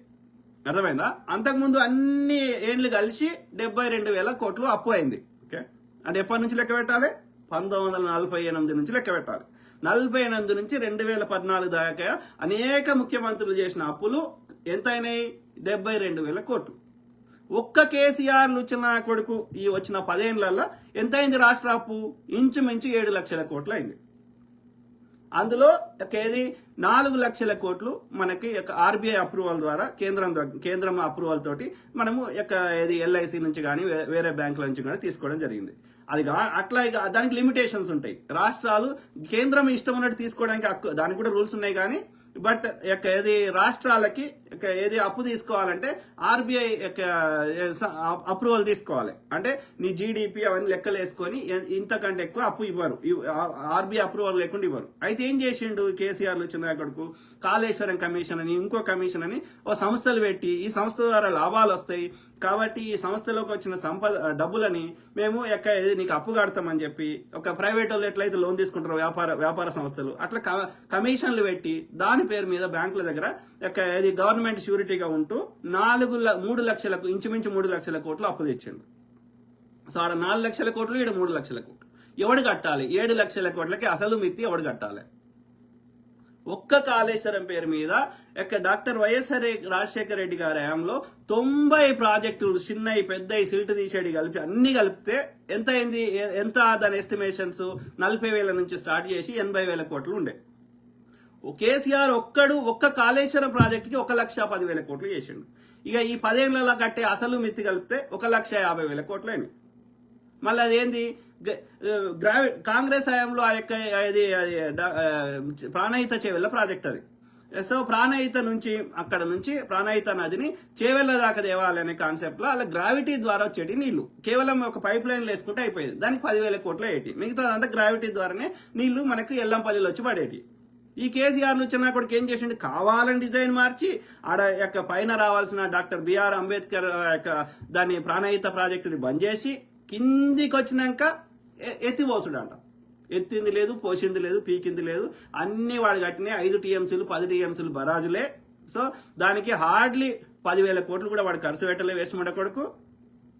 అర్థమైందా? అంతకుముందు అన్ని ఏండ్లు కలిసి 72,000 కోట్లు అప్పు అయింది. ఓకే, అంటే ఎప్పటి నుంచి లెక్క పెట్టాలి? 1948 నుంచి లెక్క పెట్టాలి. 48 నుంచి 2014 దాకా అనేక ముఖ్యమంత్రులు చేసిన అప్పులు ఎంత అయినాయి? 72,000 కోట్లు. ఒక్క కేసీఆర్ వచ్చిన కొడుకు ఈ వచ్చిన 10 ఏళ్లలో ఎంత అయింది రాష్ట్ర అప్పు? ఇంచుమించు 7 లక్షల కోట్లు అయింది. అందులో ఏది 4 లక్షల కోట్లు మనకి ఆర్బీఐ అప్రూవల్ ద్వారా కేంద్రం అప్రూవల్ తోటి మనము ఏది ఎల్ఐసి నుంచి కానీ వేరే బ్యాంకుల నుంచి కానీ తీసుకోవడం జరిగింది. అది అట్లా దానికి లిమిటేషన్స్ ఉంటాయి. రాష్ట్రాలు కేంద్రం ఇష్టం ఉన్నట్టు తీసుకోవడానికి దానికి కూడా రూల్స్ ఉన్నాయి. కానీ బట్ ఏది రాష్ట్రాలకి ఏది అప్పు తీసుకోవాలంటే ఆర్బీఐ అప్రూవల్ తీసుకోవాలి. అంటే నీ జీడిపి అవన్నీ లెక్కలు వేసుకొని ఇంతకంటే ఎక్కువ అప్పు ఇవ్వరు, ఆర్బీఐ అప్రూవల్ లేకుండా ఇవ్వరు. అయితే ఏం చేసిండు కేసీఆర్ వచ్చిన అక్కడకు కాళేశ్వరం కమిషన్ అని ఇంకో కమిషన్ అని ఓ సంస్థలు పెట్టి ఈ సంస్థ ద్వారా లాభాలు వస్తాయి కాబట్టి ఈ సంస్థలోకి వచ్చిన డబ్బులని మేము నీకు అప్పు కడతామని చెప్పి ఒక ప్రైవేట్ వాళ్ళు ఎట్లయితే లోన్ తీసుకుంటారో వ్యాపార సంస్థలు అట్లా కమిషన్లు పెట్టి దాని పేరు మీద బ్యాంకుల దగ్గర ఇది గవర్నమెంట్ షూరిటీగా ఉంటూ 3 లక్షలకు ఇంచుమించు 3 లక్షల కోట్లు అప్పు తెచ్చిండు. సో ఆడ 4 లక్షల కోట్లు, ఈడ 3 లక్షల కోట్లు. ఎవడు కట్టాలి? 7 లక్షల కోట్లకి అసలు మిత్తి ఎవడు కట్టాలి? ఒక్క కాళేశ్వరం పేరు మీద డాక్టర్ వైఎస్ఆర్ రాజశేఖర రెడ్డి గారి హయాంలో 90 ప్రాజెక్టులు చిన్నవి పెద్దవి సిల్ట్ తీసేది కలిపి అన్ని కలిపితే ఎంత అయింది? దాని ఎస్టిమేషన్స్ 40,000 నుంచి స్టార్ట్ చేసి 80,000 కోట్లు ఉండే. కేసీఆర్ ఒక్క కాళేశ్వరం ప్రాజెక్టుకి 1,10,000 కోట్లు చేసిండు. ఇక ఈ 10 ఏళ్లలో కట్టే అసలు మిత్తి కలిపితే 1,50,000 కోట్లు అయినాయి. మళ్ళీ అదేంది? కాంగ్రెస్ హయాంలో ప్రాణహిత చేవెళ్ళ ప్రాజెక్ట్ అది. సో ప్రాణహిత నుంచి అక్కడ నుంచి ప్రాణహిత నదిని చేవెళ్ళ దాకా తేవాలి అనే కాన్సెప్ట్ లో అలా గ్రావిటీ ద్వారా వచ్చేటి నీళ్లు కేవలం ఒక పైప్ లైన్ వేసుకుంటే అయిపోయేది. దానికి 10,000 కోట్లు అయ్యేటి. మిగతా అంతా గ్రావిటీ ద్వారానే నీళ్లు మనకు ఎల్లంపల్లిలో వచ్చి పడేటి. ఈ కేసీఆర్ వచ్చిన కొడుకు ఏం చేసిండు? కావాలని డిజైన్ మార్చి ఆడ పైన రావాల్సిన డాక్టర్ బిఆర్ అంబేద్కర్ దాన్ని ప్రాణహిత ప్రాజెక్టుని బంద్ చేసి కిందికి వచ్చినాక ఎత్తిపోసుడు అంట. ఎత్తింది లేదు, పోసింది లేదు, పీకింది లేదు, అన్ని వాడు కట్టినాయి. 5 టీఎంసీలు 10 టీఎంసీలు బరాజులే. సో దానికి హార్డ్లీ 10,000 కోట్లు కూడా వాడు ఖర్చు పెట్టలే వేస్ట్ కొడుకు.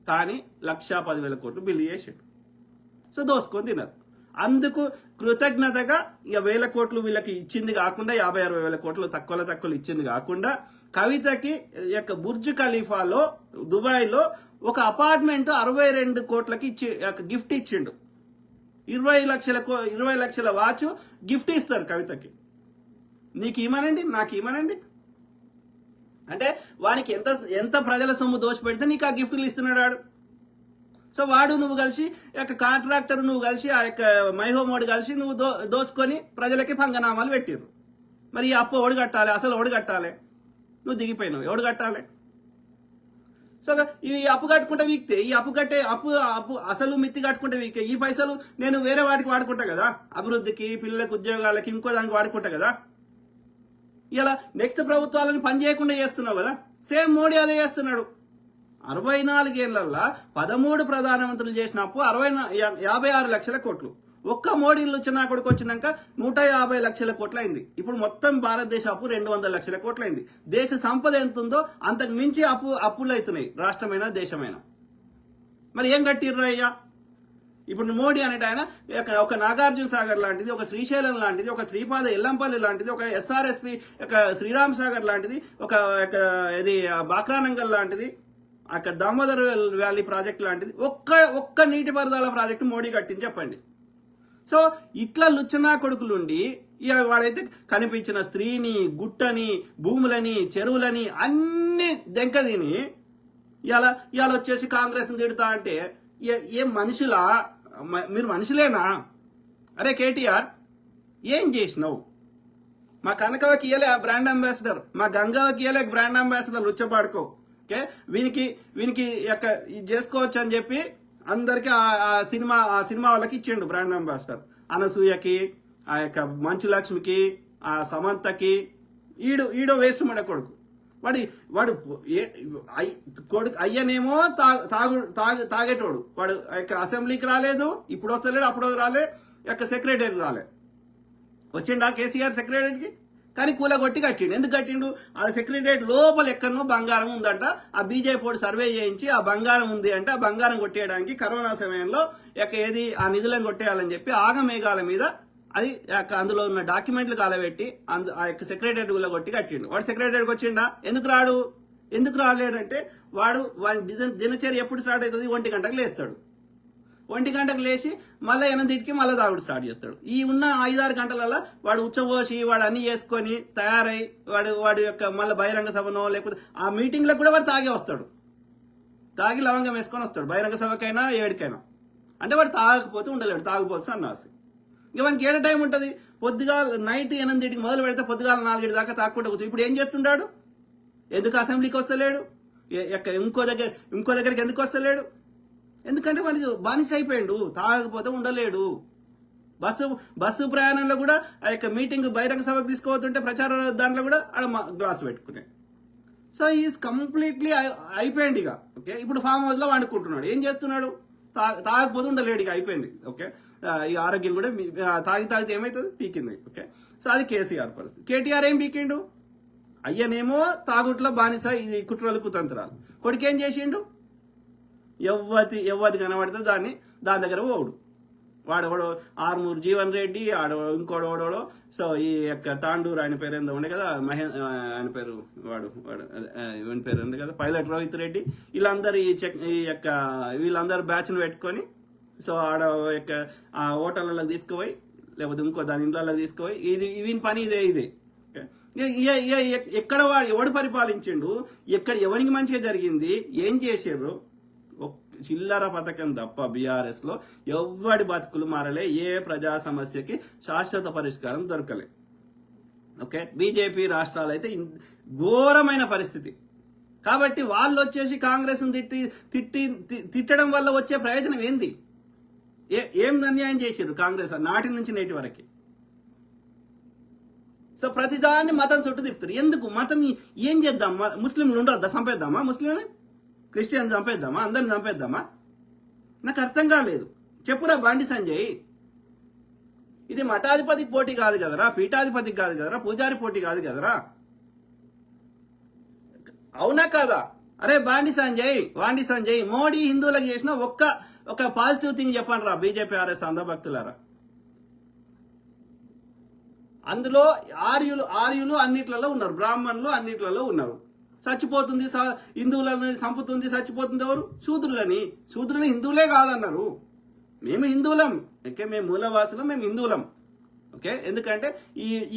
కానీ 1,10,000 కోట్లు బిల్లు చేసాడు. సో దోసుకొని తిన్నారు. అందుకు కృతజ్ఞతగా ఇక 1,000 కోట్లు వీళ్ళకి ఇచ్చింది కాకుండా 50-60,000 కోట్లు తక్కువలో ఇచ్చింది కాకుండా కవితకి బుర్జ్ ఖలీఫాలో దుబాయ్లో ఒక అపార్ట్మెంట్ 62 కోట్లకి గిఫ్ట్ ఇచ్చిండు. 20 లక్షల వాచ్ గిఫ్ట్ ఇస్తారు కవితకి. నీకు ఇవ్వనండి, నాకు ఇవ్వనండి అంటే వానికి ఎంత ప్రజల సొమ్ము దోచిపెడితే నీకు ఆ గిఫ్ట్లు ఇస్తున్నాడు వాడు. సో వాడు నువ్వు కలిసి కాంట్రాక్టర్ నువ్వు కలిసి మైహోమోడు కలిసి నువ్వు దోసుకొని ప్రజలకి పంగనామాలు పెట్టిర్రు. మరి ఈ అప్పు ఎవడు కట్టాలి? అసలు ఎవడు కట్టాలి? నువ్వు దిగిపోయినావు, ఎవడు కట్టాలి? సో ఈ అప్పు కట్టుకుంటే వీక్తే ఈ అప్పు అసలు మిత్తి కట్టుకుంటే వీకే ఈ పైసలు నేను వేరే వాటికి వాడుకుంటా కదా, అభివృద్ధికి, పిల్లలకు ఉద్యోగాలకి, ఇంకో దానికి వాడుకుంటా కదా. ఇలా నెక్స్ట్ ప్రభుత్వాలను పని చేయకుండా చేస్తున్నావు కదా. సేమ్ మోడీ అదే చేస్తున్నాడు. 64 ఏళ్లలో 13 ప్రధానమంత్రులు చేసిన అప్పు 56 లక్షల కోట్లు. ఒక్క మోడీలు వచ్చిన కొడుకు వచ్చినాక 150 లక్షల కోట్లు అయింది. ఇప్పుడు మొత్తం భారతదేశ అప్పు 200 లక్షల కోట్లు అయింది. దేశ సంపద ఎంత ఉందో అంతకు మించి అప్పులు అవుతున్నాయి రాష్ట్రమైనా దేశమైనా. మరి ఏం కట్టిర్రు అయ్యా? ఇప్పుడు మోడీ అనేట ఆయన ఒక నాగార్జున సాగర్ లాంటిది, ఒక శ్రీశైలం లాంటిది, ఒక శ్రీపాద ఎల్లంపల్లి లాంటిది, ఒక ఎస్ఆర్ఎస్పి శ్రీరామ్ సాగర్ లాంటిది, ఒక బాక్రానంగల్ లాంటిది, అక్కడ దామోదర్ వ్యాలీ ప్రాజెక్ట్ లాంటిది ఒక్క నీటిపారుదల ప్రాజెక్టు మోడీ కట్టించి చెప్పండి. సో ఇట్లా లుచ్చనా కొడుకులుండి వాడైతే కనిపించిన స్త్రీని, గుట్టని, భూములని, చెరువులని అన్ని దెంకదిని ఇవాళ వచ్చేసి కాంగ్రెస్ తిడతా అంటే ఏం మనుషులా? మీరు మనుషులేనా? అరే కేటీఆర్ ఏం చేసినావు? మా కనకవకి ఇయ్యలే బ్రాండ్ అంబాసిడర్, మా గంగవకి ఇయ్యలే బ్రాండ్ అంబాసిడర్, రుచ్చపాడుకో. ఓకే, వీనికి ఇది చేసుకోవచ్చు అని చెప్పి అందరికి ఆ సినిమా వాళ్ళకి ఇచ్చిండు బ్రాండ్ అంబాసిడర్. అనసూయకి, మంచు లక్ష్మికి, ఆ సమంతకి. ఈడో వేస్ట్ మడ కొడుకు. వాడు కొడుకు అయ్యనేమో తాగేటోడు. వాడు అసెంబ్లీకి రాలేదు, ఇప్పుడు వస్తలేడు, అప్పుడు రాలే, సెక్రటరీ రాలే. వచ్చిండా కేసీఆర్ సెక్రటరీకి? కానీ కూలగొట్టి కట్టిండు. ఎందుకు కట్టిండు? ఆడ సెక్రటరియట్ లోపల ఎక్కడనో బంగారం ఉందంట. ఆ బీజేపీ వాడు సర్వే చేయించి ఆ బంగారం ఉంది అంటే ఆ బంగారం కొట్టేయడానికి కరోనా సమయంలో ఏది ఆ నిధులను కొట్టేయాలని చెప్పి ఆగమేఘాల మీద అది అందులో ఉన్న డాక్యుమెంట్లు కాలబెట్టి ఆ యొక్క సెక్రటరియట్ కూలగొట్టి కట్టిండు. వాడు సెక్రటరియట్కి వచ్చిండా? ఎందుకు రాలేడంటే వాడి దినచర్య ఎప్పుడు స్టార్ట్ అవుతుంది? 1 గంటకు లేస్తాడు. 1 గంటకు లేచి మళ్ళీ 8కి మళ్ళీ తాగుడు స్టార్ట్ చేస్తాడు. ఈ ఉన్న 5-6 గంటలలో వాడు ఉచ్చబోసి వాడు అన్ని చేసుకొని తయారై వాడి యొక్క మళ్ళీ బహిరంగ సభనో లేకపోతే ఆ మీటింగ్లకు కూడా వాడు తాగే వస్తాడు. తాగి లవంగం వేసుకొని వస్తాడు బహిరంగ సభకైనా ఏడికైనా. అంటే వాడు తాగకపోతే ఉండలేడు, తాగిపోతే సన్నాసి. ఇవన్నీ ఏడ టైం ఉంటుంది? పొద్దుగాల నైట్ 8కి మొదలు పెడితే పొద్దుగాల 4 దాకా తాక్కుంటూ కూర్చో. ఇప్పుడు ఏం చేస్తుంటాడు? ఎందుకు అసెంబ్లీకి వస్తలేడు? ఇంకో దగ్గరికి ఎందుకు వస్తలేడు? ఎందుకంటే వాడికి బానిస అయిపోయాడు, తాగకపోతే ఉండలేడు. బస్సు ప్రయాణంలో కూడా ఆ యొక్క మీటింగ్ బహిరంగ సభకు తీసుకోవద్దంటే ప్రచార దాంట్లో కూడా ఆడ గ్లాస్ పెట్టుకునే. సో ఈజ్ కంప్లీట్లీ అయిపోయింది ఇక. ఓకే, ఇప్పుడు ఫామ్ హౌస్ లో వండుకుంటున్నాడు. ఏం చేస్తున్నాడు? తాగకపోతే ఉండలేడు, ఇక అయిపోయింది. ఓకే, ఈ ఆరోగ్యం కూడా తాగితే ఏమవుతుంది? పీకింది. ఓకే, సో అది కేసీఆర్ పరిస్థితి. కేటీఆర్ ఏం పీకిండు? అయ్యనేమో తాగుట్లో బానిస, ఇది కుట్రలు కుతంత్రాలు. కొడుకేం చేసిండు? ఎవ్వతి కనబడితే దాని దగ్గర పోడు. వాడెవడో ఆర్మూరు జీవన్ రెడ్డి, ఇంకోడోడో. సో ఈ యొక్క తాండూరు ఆయన పేరు ఏందో ఉండే కదా, ఆయన పేరు వాడు పేరు ఉంది కదా, పైలట్ రోహిత్ రెడ్డి. వీళ్ళందరూ బ్యాచ్ను పెట్టుకొని సో ఆడ యొక్క ఆ హోటళ్ళకి తీసుకుపోయి లేకపోతే ఇంకో దాని ఇంట్లోకి తీసుకుపోయి వీని పని ఇదే. ఎక్కడ ఎవడు పరిపాలించిండు, ఎవరికి మంచిగా జరిగింది, ఏం చేసారు? చిల్లర పథకం తప్ప బీఆర్ఎస్ లో ఎవ్వడి బతుకులు మారలే, ఏ ప్రజా సమస్యకి శాశ్వత పరిష్కారం దొరకలే. ఓకే, బీజేపీ రాష్ట్రాలు అయితే ఘోరమైన పరిస్థితి. కాబట్టి వాళ్ళు వచ్చేసి కాంగ్రెస్ తిట్టడం వల్ల వచ్చే ప్రయోజనం ఏంది? ఏం అన్యాయం చేశారు కాంగ్రెస్ నాటి నుంచి నేటి వరకు? సో ప్రతిదాన్ని మతం చుట్టూ తిప్పుతారు. ఎందుకు? మతం ఏం చేద్దాం? ముస్లింలు ఉండొద్దా? చంపేద్దామా? ముస్లింని క్రిస్టియన్ చంపేద్దామా? అందరిని చంపేద్దామా? నాకు అర్థం కాలేదు. చెప్పురా బండి సంజయ్, ఇది మఠాధిపతికి పోటీ కాదు కదరా, పీఠాధిపతికి కాదు కదరా, పూజారి పోటీ కాదు కదరా. అవునా కాదా? అరే వాండి సంజయ్, మోడీ హిందువులకు చేసిన ఒక పాజిటివ్ థింగ్ చెప్పండి రా బీజేపీ ఆర్ఎస్ అంధభక్తులారా. అందులో ఆర్యులు అన్నిట్లలో ఉన్నారు, బ్రాహ్మణులు అన్నిట్లలో ఉన్నారు. చచ్చిపోతుంది, హిందువులని చంపుతుంది, చచ్చిపోతుంది ఎవరు? శూద్రులని హిందువులే కాదన్నారు. మేము హిందువులం. ఓకే, మేము మూలవాసులం, మేము హిందువులం. ఓకే, ఎందుకంటే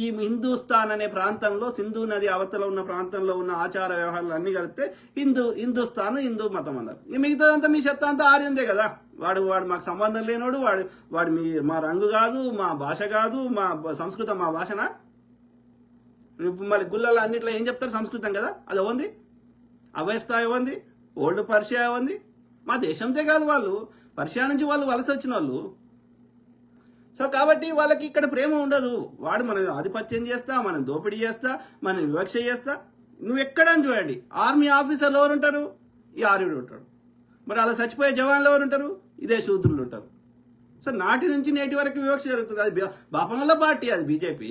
ఈ హిందూస్థాన్ అనే ప్రాంతంలో సింధు నది అవతల ఉన్న ప్రాంతంలో ఉన్న ఆచార వ్యవహారాలు అన్ని కలిపితే హిందూస్థాన్ హిందూ మతం అన్నారు. మిగతాదంతా మీ చెత్త అంతా ఆర్యుందే కదా. వాడు మాకు సంబంధం లేనోడు, వాడు మా రంగు కాదు, మా భాష కాదు, మా సంస్కృతం మా భాషనా? మళ్ళీ గుళ్ళల్లో అన్నిట్లో ఏం చెప్తారు? సంస్కృతం కదా. అది ఉంది, అవస్థ ఉంది, ఓల్డ్ పర్షియా ఉంది. మా దేశంతే కాదు, వాళ్ళు పర్షియా నుంచి వాళ్ళు వలస వచ్చిన వాళ్ళు. సో కాబట్టి వాళ్ళకి ఇక్కడ ప్రేమ ఉండదు. వాడు మనం ఆధిపత్యం చేస్తా, మనం దోపిడీ చేస్తా, మనం వివక్ష చేస్తా. నువ్వు ఎక్కడని చూడండి, ఆర్మీ ఆఫీసర్లు ఎవరు ఉంటారు? ఈ ఆర్యుడు ఉంటాడు. మరి అలా చచ్చిపోయే జవాన్లు ఎవరు ఉంటారు? ఇదే శూద్రులు ఉంటారు. సో నాటి నుంచి నేటి వరకు వివక్ష జరుగుతుంది. అది బాపనోళ్ళ పార్టీ, అది బీజేపీ.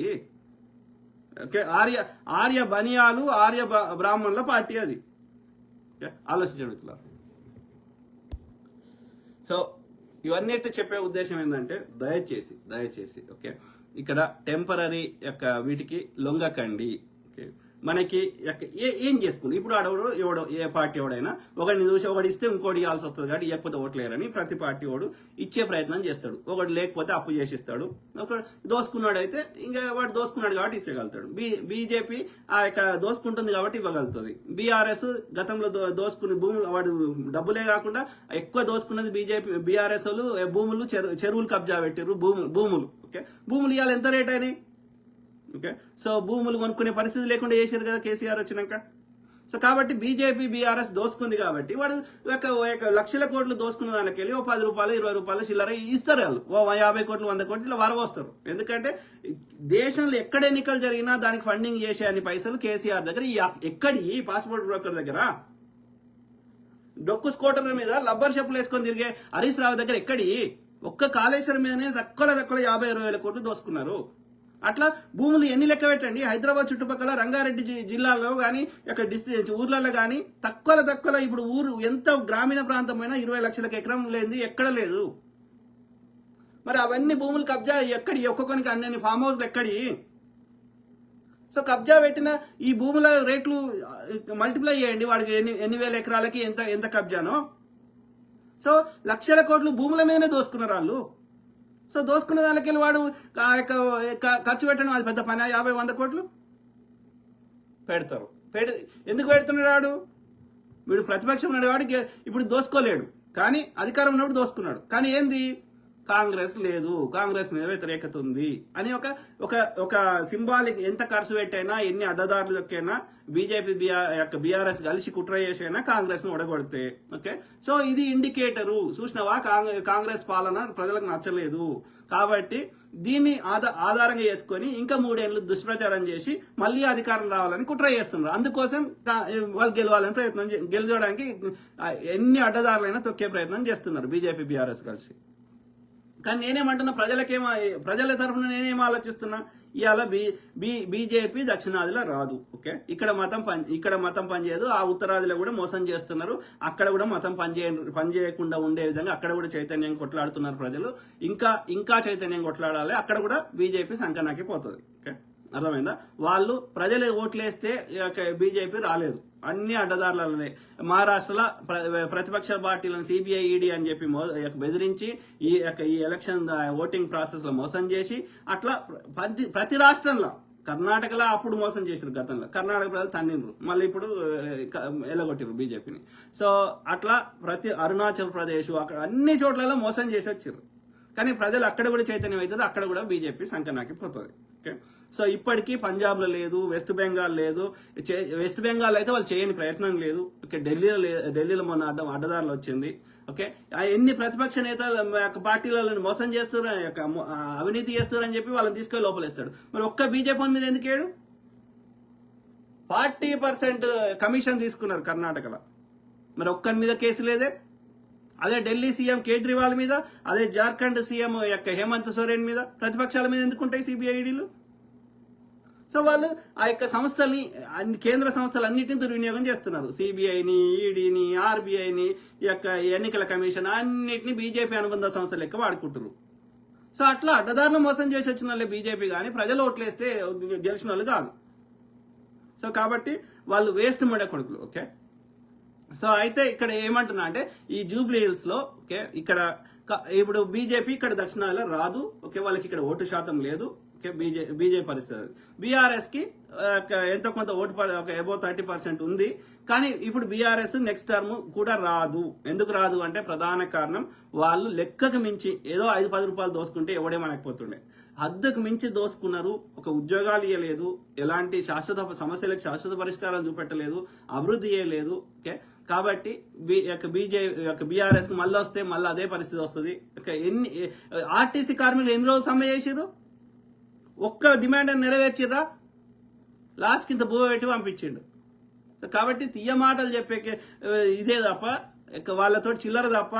ఓకే, ఆర్య బనియాలు, ఆర్య బ్రాహ్మణుల పార్టీ అది. ఆలోచించడం. సో ఇవన్నీ చెప్పే ఉద్దేశం ఏంటంటే దయచేసి ఓకే, ఇక్కడ టెంపరీ యొక్క వీటికి లొంగకండి. ఓకే, మనకి ఏం చేసుకుంది ఇప్పుడు ఎవడో ఏ పార్టీ ఎవడైనా ఒకడిని చూసి ఒకటి ఇస్తే ఇంకోటి ఇవ్వాల్సి వస్తుంది కాబట్టి ఇవ్వకపోతే ఓట్లేరని ప్రతి పార్టీ వాడు ఇచ్చే ప్రయత్నం చేస్తాడు. ఒకటి లేకపోతే అప్పు చేసిస్తాడు. ఒకడు దోసుకున్నాడు అయితే ఇంకా వాడు దోసుకున్నాడు కాబట్టి ఇవ్వగలుగుతాడు. బీజేపీ ఇక్కడ దోసుకుంటుంది కాబట్టి ఇవ్వగలుగుతుంది. బీఆర్ఎస్ గతంలో దోసుకుని భూములు వాడు డబ్బులే కాకుండా ఎక్కువ దోసుకున్నది బీఆర్ఎస్ వాళ్ళు భూములు చెరువులు కబ్జా పెట్టారు. భూములు ఓకే, భూములు ఇవాళ ఎంత రేట్ అయినాయి? ఓకే, సో భూములు కొనుక్కునే పరిస్థితి లేకుండా చేశారు కదా కేసీఆర్ వచ్చినాక. సో కాబట్టి బీజేపీ బీఆర్ఎస్ దోసుకుంది కాబట్టి వాడు ఒక లక్షల కోట్లు దోసుకున్న దానికి వెళ్ళి 10 రూపాయలు 20 రూపాయలు చిల్లర ఇస్తారు. వాళ్ళు 50 కోట్లు 100 కోట్లు ఇలా వరవస్తారు. ఎందుకంటే దేశంలో ఎక్కడ ఎన్నికలు జరిగినా దానికి ఫండింగ్ చేసే అన్ని పైసలు కేసీఆర్ దగ్గర, ఎక్కడి పాస్పోర్ట్ బ్రోకర్ దగ్గర, డొక్కు స్కూటర్ల మీద లబ్బర్ షెప్పులు వేసుకొని తిరిగే హరీష్ రావు దగ్గర ఎక్కడి? ఒక్క కాళేశ్వరం మీదనే తక్కువ 50-20 వేల కోట్లు దోసుకున్నారు. అట్లా భూములు ఎన్ని లెక్క పెట్టండి. హైదరాబాద్ చుట్టుపక్కల రంగారెడ్డి జిల్లాలో కానీ ఇక్కడ డిస్ట్రిక్ట్ ఊర్లలో కానీ తక్కువ ఇప్పుడు ఊరు ఎంత గ్రామీణ ప్రాంతమైనా 20 లక్షలకు ఎకరం లేనిది ఎక్కడ లేదు. మరి అవన్నీ భూములు కబ్జా ఎక్కడి, ఒక్కొక్కరికి అన్ని ఫామ్ హౌస్లు ఎక్కడి. సో కబ్జా పెట్టిన ఈ భూముల రేట్లు మల్టిప్లై చేయండి, వాడికి ఎన్ని వేల ఎకరాలకి ఎంత కబ్జానో. సో లక్షల కోట్లు భూముల మీదనే దోసుకున్నారు వాళ్ళు. సో దోసుకున్న దానికి వాడు ఖర్చు పెట్టడం అది పెద్ద పని. 50-100 కోట్లు పెడతారు. ఎందుకు పెడుతున్నాడు వాడు? వీడు ప్రతిపక్షం ఉన్నాడు వాడికి ఇప్పుడు దోసుకోలేడు, కానీ అధికారం ఉన్నప్పుడు దోసుకున్నాడు. కానీ ఏంది, కాంగ్రెస్ లేదు, కాంగ్రెస్ మీద వ్యతిరేకత ఉంది అని ఒక సింబాలిక్. ఎంత ఖర్చు పెట్టైనా, ఎన్ని అడ్డదారులు దొక్కైనా, బీజేపీ బీఆర్ఎస్ కలిసి కుట్ర చేసైనా కాంగ్రెస్ ను ఓడగొడితే ఓకే. సో ఇది ఇండికేటరు. చూసినావా, కాంగ్రెస్ పాలన ప్రజలకు నచ్చలేదు కాబట్టి దీన్ని ఆధారంగా చేసుకొని ఇంకా 3 ఏళ్ళు దుష్ప్రచారం చేసి మళ్ళీ అధికారం రావాలని కుట్ర చేస్తున్నారు. అందుకోసం వాళ్ళు గెలవాలని గెలవడానికి ఎన్ని అడ్డదారులైనా తొక్కే ప్రయత్నం చేస్తున్నారు బీజేపీ బీఆర్ఎస్ కలిసి. కానీ నేనేమంటున్నా, ప్రజల తరఫున నేనేం ఆలోచిస్తున్నా, ఇవాళ బీజేపీ దక్షిణాదిలో రాదు ఓకే. ఇక్కడ మతం పనిచేయదు. ఆ ఉత్తరాదిలో కూడా మోసం చేస్తున్నారు. అక్కడ కూడా మతం పనిచేయకుండా ఉండే విధంగా అక్కడ కూడా చైతన్యం కొట్లాడుతున్నారు ప్రజలు. ఇంకా చైతన్యం కొట్లాడాలి. అక్కడ కూడా బీజేపీ సంకనాకి పోతుంది ఓకే. అర్థమైందా? వాళ్ళు ప్రజలు ఓట్లేస్తే బీజేపీ రాలేదు. అన్ని అడ్డదారులనే మహారాష్ట్రలో ప్రతిపక్ష పార్టీలను సిబిఐ ఈడీ అని చెప్పి బెదిరించి ఈ ఎలక్షన్ ఓటింగ్ ప్రాసెస్ లో మోసం చేసి అట్లా ప్రతి రాష్ట్రంలో, కర్ణాటకలో అప్పుడు మోసం చేసారు గతంలో, కర్ణాటక ప్రజలు తన్నిండ్రు, మళ్ళీ ఇప్పుడు ఎలగొట్టిరు బీజేపీని. సో అట్లా అరుణాచల్ ప్రదేశ్ అక్కడ అన్ని చోట్లలో మోసం చేసి వచ్చారు. కానీ ప్రజలు అక్కడ కూడా చైతన్యం అవుతారు, అక్కడ కూడా బీజేపీ సంకనాకి పోతుంది ఓకే. సో ఇప్పటికీ పంజాబ్లో లేదు, వెస్ట్ బెంగాల్ లేదు. వెస్ట్ బెంగాల్ అయితే వాళ్ళు చేయని ప్రయత్నం లేదు ఓకే. ఢిల్లీలో మొన్న అడ్డదారులు వచ్చింది ఓకే. ఎన్ని ప్రతిపక్ష నేతలు పార్టీలను మోసం చేస్తున్నారు, అవినీతి చేస్తున్నారు అని చెప్పి వాళ్ళని తీసుకొని లోపలేస్తాడు. మరి ఒక్క బీజేపీ మీద ఎందుకు ఏడు? 40% కమిషన్ తీసుకున్నారు కర్ణాటకలో, మరి ఒక్కరి మీద కేసు లేదే. అదే ఢిల్లీ సీఎం కేజ్రీవాల్ మీద, అదే జార్ఖండ్ సీఎం హేమంత్ సోరెన్ మీద ప్రతిపక్షాల మీద ఎందుకుంటాయి సిబిఐడీలు? సో వాళ్ళు ఆ యొక్క సంస్థల్ని, కేంద్ర సంస్థలు అన్నింటినీ దుర్వినియోగం చేస్తున్నారు. సిబిఐని, ఈడీని, ఆర్బీఐని, ఈ యొక్క ఎన్నికల కమిషన్ అన్నింటినీ బీజేపీ అనుబంధ సంస్థలు లెక్క వాడుకుంటారు. సో అట్లా అడ్డదారులు మోసం చేసి వచ్చిన వాళ్ళే బీజేపీ, కానీ ప్రజలు ఓట్లేస్తే గెలిచిన వాళ్ళు కాదు. సో కాబట్టి వాళ్ళు వేస్ట్ మడ కొడుకులు ఓకే. సో అయితే ఇక్కడ ఏమంటున్నా అంటే, ఈ జూబ్లీ హిల్స్ లో ఓకే, ఇక్కడ ఇప్పుడు బీజేపీ ఇక్కడ దక్షిణాదిలో రాదు ఓకే. వాళ్ళకి ఇక్కడ ఓటు శాతం లేదు ఓకే. బీజేపీ పరిస్థితి, బీఆర్ఎస్ కి ఎంతో కొంత ఓటు అబౌవ్ 30% ఉంది. కానీ ఇప్పుడు బీఆర్ఎస్ నెక్స్ట్ టర్మ్ కూడా రాదు. ఎందుకు రాదు అంటే ప్రధాన కారణం, వాళ్ళు లెక్కకు మించి ఏదో 5-10 రూపాయలు దోసుకుంటే ఎవడేమనకపోతుండే, హద్దుకు మించి దోసుకున్నారు. ఒక ఉద్యోగాలు ఇవ్వలేదు, ఎలాంటి సమస్యలకు శాశ్వత పరిష్కారాలు చూపెట్టలేదు, అభివృద్ధి చేయలేదు ఓకే. కాబట్టి బీఆర్ఎస్ కి మళ్ళీ వస్తే మళ్ళీ అదే పరిస్థితి వస్తుంది. ఆర్టీసీ కార్మికులు ఎన్ని రోజులు సమ్మె చేసిర్రు? ఒక్క డిమాండ్ నెరవేర్చిర్రా? లాస్ట్ కింద బువ్వ పెట్టి పంపించిండు. కాబట్టి తీయ మాటలు చెప్పే ఇదే తప్ప వాళ్ళతో చిల్లర తప్ప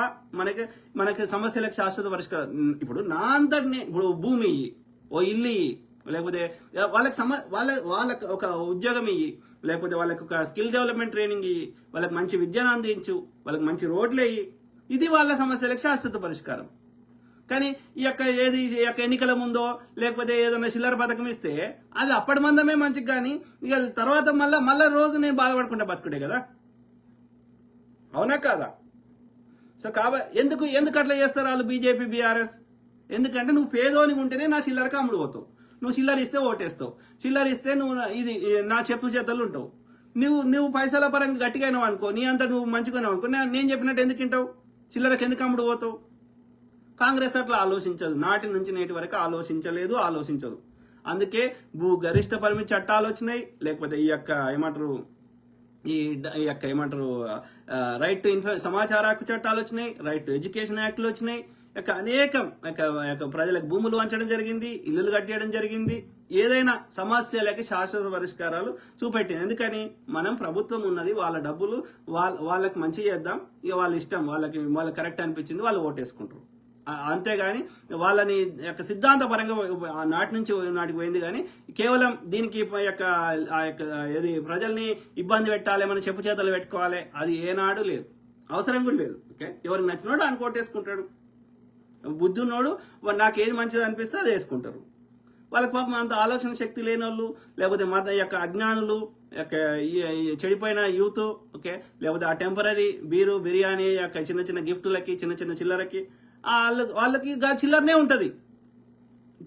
మనకి సమస్యలకు శాశ్వత పరిష్కారం. ఇప్పుడు నా అంతటిని, ఇప్పుడు భూమి ఇయ్యి, ఓ ఇల్లు ఇయ్యి, లేకపోతే వాళ్ళకి ఒక ఉద్యోగం ఇయ్యి, లేకపోతే వాళ్ళకి ఒక స్కిల్ డెవలప్మెంట్ ట్రైనింగ్ ఇయ్యి, వాళ్ళకి మంచి విద్యను అందించు, వాళ్ళకి మంచి రోడ్లు ఇయ్యి, ఇది వాళ్ళ సమస్యలకు శాశ్వత పరిష్కారం. కానీ ఈ యొక్క ఎన్నికల ముందో లేకపోతే ఏదైనా చిల్లర పథకం ఇస్తే అది అప్పటి మందమే మంచిది, కానీ ఇక తర్వాత మళ్ళా రోజు నేను బాధపడుకుంటా బతుకుడే కదా, అవునా కాదా? సో ఎందుకు అట్లా చేస్తారు వాళ్ళు బీజేపీ బీఆర్ఎస్? ఎందుకంటే నువ్వు పేదోని ఉంటేనే నా చిల్లరకి అమ్ముడు పోతావు. నువ్వు చిల్లర ఇస్తే ఓటేస్తావు, చిల్లర ఇస్తే నువ్వు ఇది నా చెప్పు చేతలు ఉంటావు. నువ్వు పైసల పరంగా గట్టిగా అయినావు అనుకో, నీ అంతా నువ్వు మంచిగానే అనుకో, నేను చెప్పినట్టు ఎందుకు వింటావు? చిల్లరకి ఎందుకు అమ్ముడు పోతావు? కాంగ్రెస్ అట్లా ఆలోచించదు, నాటి నుంచి నేటి వరకు ఆలోచించదు. అందుకే గరిష్ట పరిమితి చట్టాలు వచ్చినాయి, లేకపోతే ఈ రైట్ టు సమాచార హక్కు చట్టాలు వచ్చినాయి, రైట్ టు ఎడ్యుకేషన్ యాక్ట్లు వచ్చినాయి, అనేకం ప్రజలకు భూములు వంచడం జరిగింది, ఇల్లులు కట్టేయడం జరిగింది. ఏదైనా సమస్యలకి శాశ్వత పరిష్కారాలు చూపెట్టింది. ఎందుకని? మనం ప్రభుత్వం ఉన్నది, వాళ్ళ డబ్బులు వాళ్ళకి మంచి చేద్దాం, ఇక వాళ్ళ ఇష్టం, వాళ్ళకి కరెక్ట్ అనిపించింది వాళ్ళు ఓటేసుకుంటారు. అంతేగాని వాళ్ళని యొక్క సిద్ధాంతపరంగా నాటి నుంచి నాటికి పోయింది. కానీ కేవలం దీనికి ఏది ప్రజల్ని ఇబ్బంది పెట్టాలి, మన చెప్పు చేతలు పెట్టుకోవాలి, అది ఏనాడు లేదు, అవసరం కూడా లేదు. ఓకే, ఎవరికి నచ్చినోడు ఆయన కోటేసుకుంటాడు. బుద్ధి ఉన్నోడు నాకు ఏది మంచిది అనిపిస్తే అది వేసుకుంటారు. వాళ్ళకి పాపం అంత ఆలోచన శక్తి లేని వాళ్ళు, లేకపోతే మత యొక్క అజ్ఞానులు, చెడిపోయిన యూత్, ఓకే, లేకపోతే ఆ టెంపరీ బిర్యానీ యొక్క చిన్న చిన్న గిఫ్టులకి, చిన్న చిన్న చిల్లరకి, వాళ్ళకి చిల్లరనే ఉంటుంది.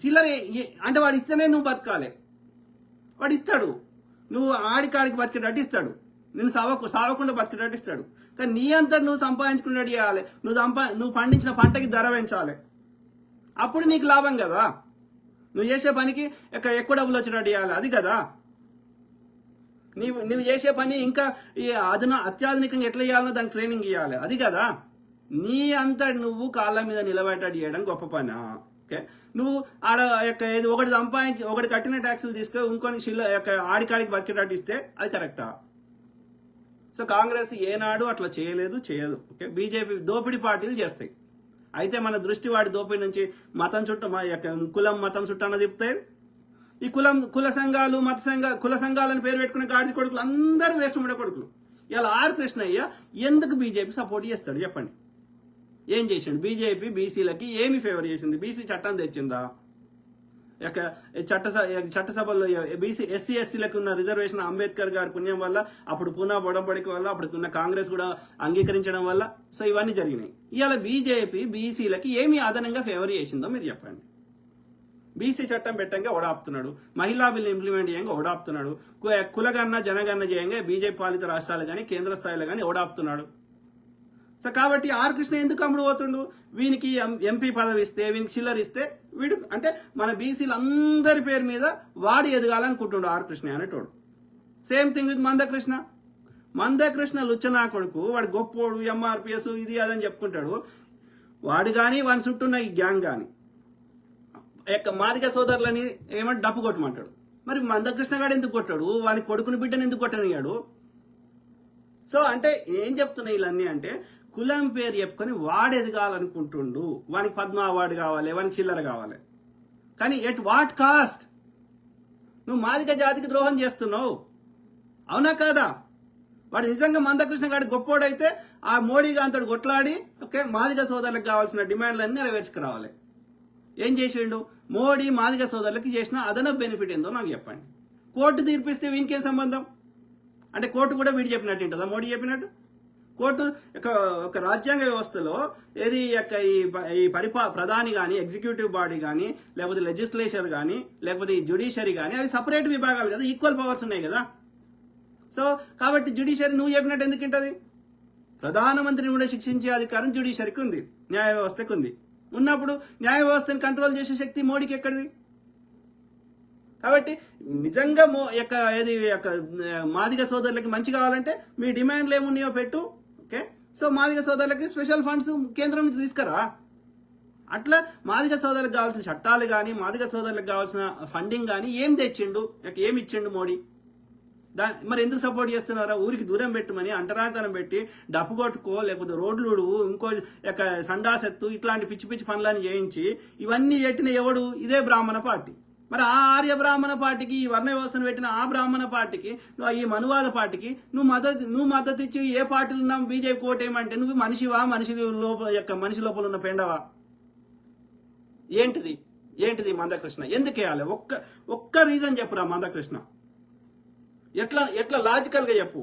చిల్లర అంటే వాడు ఇస్తేనే నువ్వు బతకాలి, వాడు ఇస్తాడు, నువ్వు ఆడికాడికి బతికేటట్టు ఇస్తాడు, నేను సావకుండా బతికేటట్టు ఇస్తాడు. కానీ నీ అంతా నువ్వు సంపాదించుకునేటట్టు చేయాలి, నువ్వు పండించిన పంటకి ధర పెంచాలి, అప్పుడు నీకు లాభం కదా. నువ్వు చేసే పనికి ఎక్కువ డబ్బులు వచ్చేటట్టు చేయాలి, అది కదా. నువ్వు చేసే పని ఇంకా అత్యాధునికంగా ఎట్లా చేయాలనో దానికి ట్రైనింగ్ ఇవ్వాలి, అది కదా. నీ అంతా నువ్వు కాళ్ళ మీద నిలబెట్టడి చేయడం గొప్ప పనా? ఓకే, నువ్వు ఆడ ఏది ఒకటి సంపాదించి ఒకటి కట్టిన ట్యాక్సులు తీసుకొని ఇంకొని ఆడికాడికి బతికేటట్టు ఇస్తే అది కరెక్టా? సో కాంగ్రెస్ ఏనాడు అట్లా చేయలేదు, చేయదు. ఓకే, బీజేపీ దోపిడీ పార్టీలు చేస్తాయి. అయితే మన దృష్టి వాడి దోపిడీ నుంచి మతం చుట్టూ కులం మతం చుట్టాన తిప్పుతాయి. ఈ కుల సంఘాలు కుల సంఘాలను పేరు పెట్టుకునే గాడి కొడుకులు అందరూ వేసుకుండే కొడుకులు. ఇలా కృష్ణయ్య ఎందుకు బీజేపీ సపోర్ట్ చేస్తాడు చెప్పండి? ఏం చేసిండు బీజేపీ? బీసీలకి ఏమి ఫేవర్ చేసింది? బీసీ చట్టం తెచ్చిందా? చట్టసభలో బీసీ ఎస్సీ ఎస్టీలకు ఉన్న రిజర్వేషన్ అంబేద్కర్ గారి పుణ్యం వల్ల, అప్పుడు పూనా బొడంబడిక వల్ల, అప్పుడున్న కాంగ్రెస్ కూడా అంగీకరించడం వల్ల సో ఇవన్నీ జరిగినాయి. ఇవాళ బీజేపీ బీసీలకి ఏమి అదనంగా ఫేవర్ చేసిందో మీరు చెప్పండి. బీసీ చట్టం పెట్టంగా ఓడాపుతున్నాడు, మహిళా బిల్లు ఇంప్లిమెంట్ చేయంగా ఓడాపుతున్నాడు, కులగన్న జనగన్న చేయంగా బీజేపీ పాలిత రాష్ట్రాలు కానీ కేంద్ర స్థాయిలో కానీ ఓడాపుతున్నాడు. సో కాబట్టి కృష్ణ ఎందుకు అమ్ముడు పోతుండు? వీనికి ఎంపీ పదవి ఇస్తే, వీనికి చిల్లర ఇస్తే వీడు అంటే మన బీసీలు అందరి పేరు మీద వాడు ఎదగాలనుకుంటుండు కృష్ణ అనేటోడు. సేమ్ థింగ్ విత్ మందకృష్ణ లుచ్చనా కొడుకు, వాడు గొప్పోడు, ఎంఆర్పిఎస్ ఇది అదని చెప్పుకుంటాడు. వాడు కానీ వాని చుట్టూ ఉన్న ఈ గ్యాంగ్ కానీ మాదిగ సోదరులని ఏమంటే డప్పు కొట్టమంటాడు. మరి మందకృష్ణ గాడు ఎందుకు కొట్టాడు? వాని కొడుకుని బిడ్డను ఎందుకు కొట్టనియాడు? సో అంటే ఏం చెప్తున్నాయి ఇవన్నీ అంటే, కులం పేరు చెప్పుకొని వాడు ఎదగాలనుకుంటుండు, వానికి పద్మ అవార్డు కావాలి, వానికి చిల్లర కావాలి. కానీ ఎట్ వాట్ కాస్ట్? నువ్వు మాదిగ జాతికి ద్రోహం చేస్తున్నావు, అవునా కాదా? వాడు నిజంగా మందకృష్ణ గాడి గొప్పోడైతే ఆ మోడీగా అంతడు కొట్లాడి ఓకే మాదిగ సోదరులకు కావాల్సిన డిమాండ్లన్నీ నెరవేర్చుకురావాలి. ఏం చేసిండు మోడీ? మాదిగ సోదరులకి చేసిన అదనపు బెనిఫిట్ ఏందో నాకు చెప్పండి. కోర్టు తీర్పిస్తే వీనికేం సంబంధం? అంటే కోర్టు కూడా వీడు చెప్పినట్టు ఉంటుందా? మోడీ చెప్పినట్టు? కోర్టు ఒక రాజ్యాంగ వ్యవస్థలో ఏది ఈ ప్రధాని కానీ, ఎగ్జిక్యూటివ్ బాడీ కానీ, లేకపోతే లెజిస్లేచర్ కానీ, లేకపోతే ఈ జ్యుడిషియరీ కానీ, అవి సపరేట్ విభాగాలు కదా, ఈక్వల్ పవర్స్ ఉన్నాయి కదా. సో కాబట్టి జ్యుడిషియరీ నువ్వు చెప్పినట్టు ఎందుకు ఉంటుంది? ప్రధానమంత్రిని కూడా శిక్షించే అధికారం జ్యుడిషియరీకి ఉంది, న్యాయ వ్యవస్థకు ఉంది. ఉన్నప్పుడు న్యాయ వ్యవస్థను కంట్రోల్ చేసే శక్తి మోడీకి ఎక్కడిది? కాబట్టి నిజంగా మాదిగ సోదరులకి మంచి కావాలంటే మీ డిమాండ్లు ఏమున్నాయో పెట్టు. ఓకే, సో మాదిగ సోదరులకి స్పెషల్ ఫండ్స్ కేంద్రం నుంచి తీసుకురా. అట్లా మాదిగ సోదరులకు కావాల్సిన చట్టాలు కానీ, మాదిగ సోదరులకు కావాల్సిన ఫండింగ్ కానీ ఏం తెచ్చిండు, ఏమి ఇచ్చిండు మోడీ? మరి ఎందుకు సపోర్ట్ చేస్తున్నారా? ఊరికి దూరం పెట్టమని అంటరాంతరం పెట్టి డప్పు కొట్టుకో, లేకపోతే రోడ్లు ఉడువు, ఇంకో సండాసెత్తు, ఇట్లాంటి పిచ్చి పిచ్చి పనులని చేయించి ఇవన్నీ పెట్టిన ఎవడు? ఇదే బ్రాహ్మణ పార్టీ. మరి ఆ ఆర్య బ్రాహ్మణ పార్టీకి, ఈ వర్ణ వ్యవస్థను పెట్టిన ఆ బ్రాహ్మణ పార్టీకి, నువ్వు ఈ మనువాద పార్టీకి నువ్వు మద్దతు ఇచ్చి ఏ పార్టీలు ఉన్నావు బీజేపీ కోటేమంటే నువ్వు మనిషివా? మనిషి లోపల ఉన్న పెండవా? ఏంటిది మందకృష్ణ? ఎందుకు వేయాలి? ఒక్క రీజన్ చెప్పురా మందకృష్ణ. ఎట్లా లాజికల్గా చెప్పు.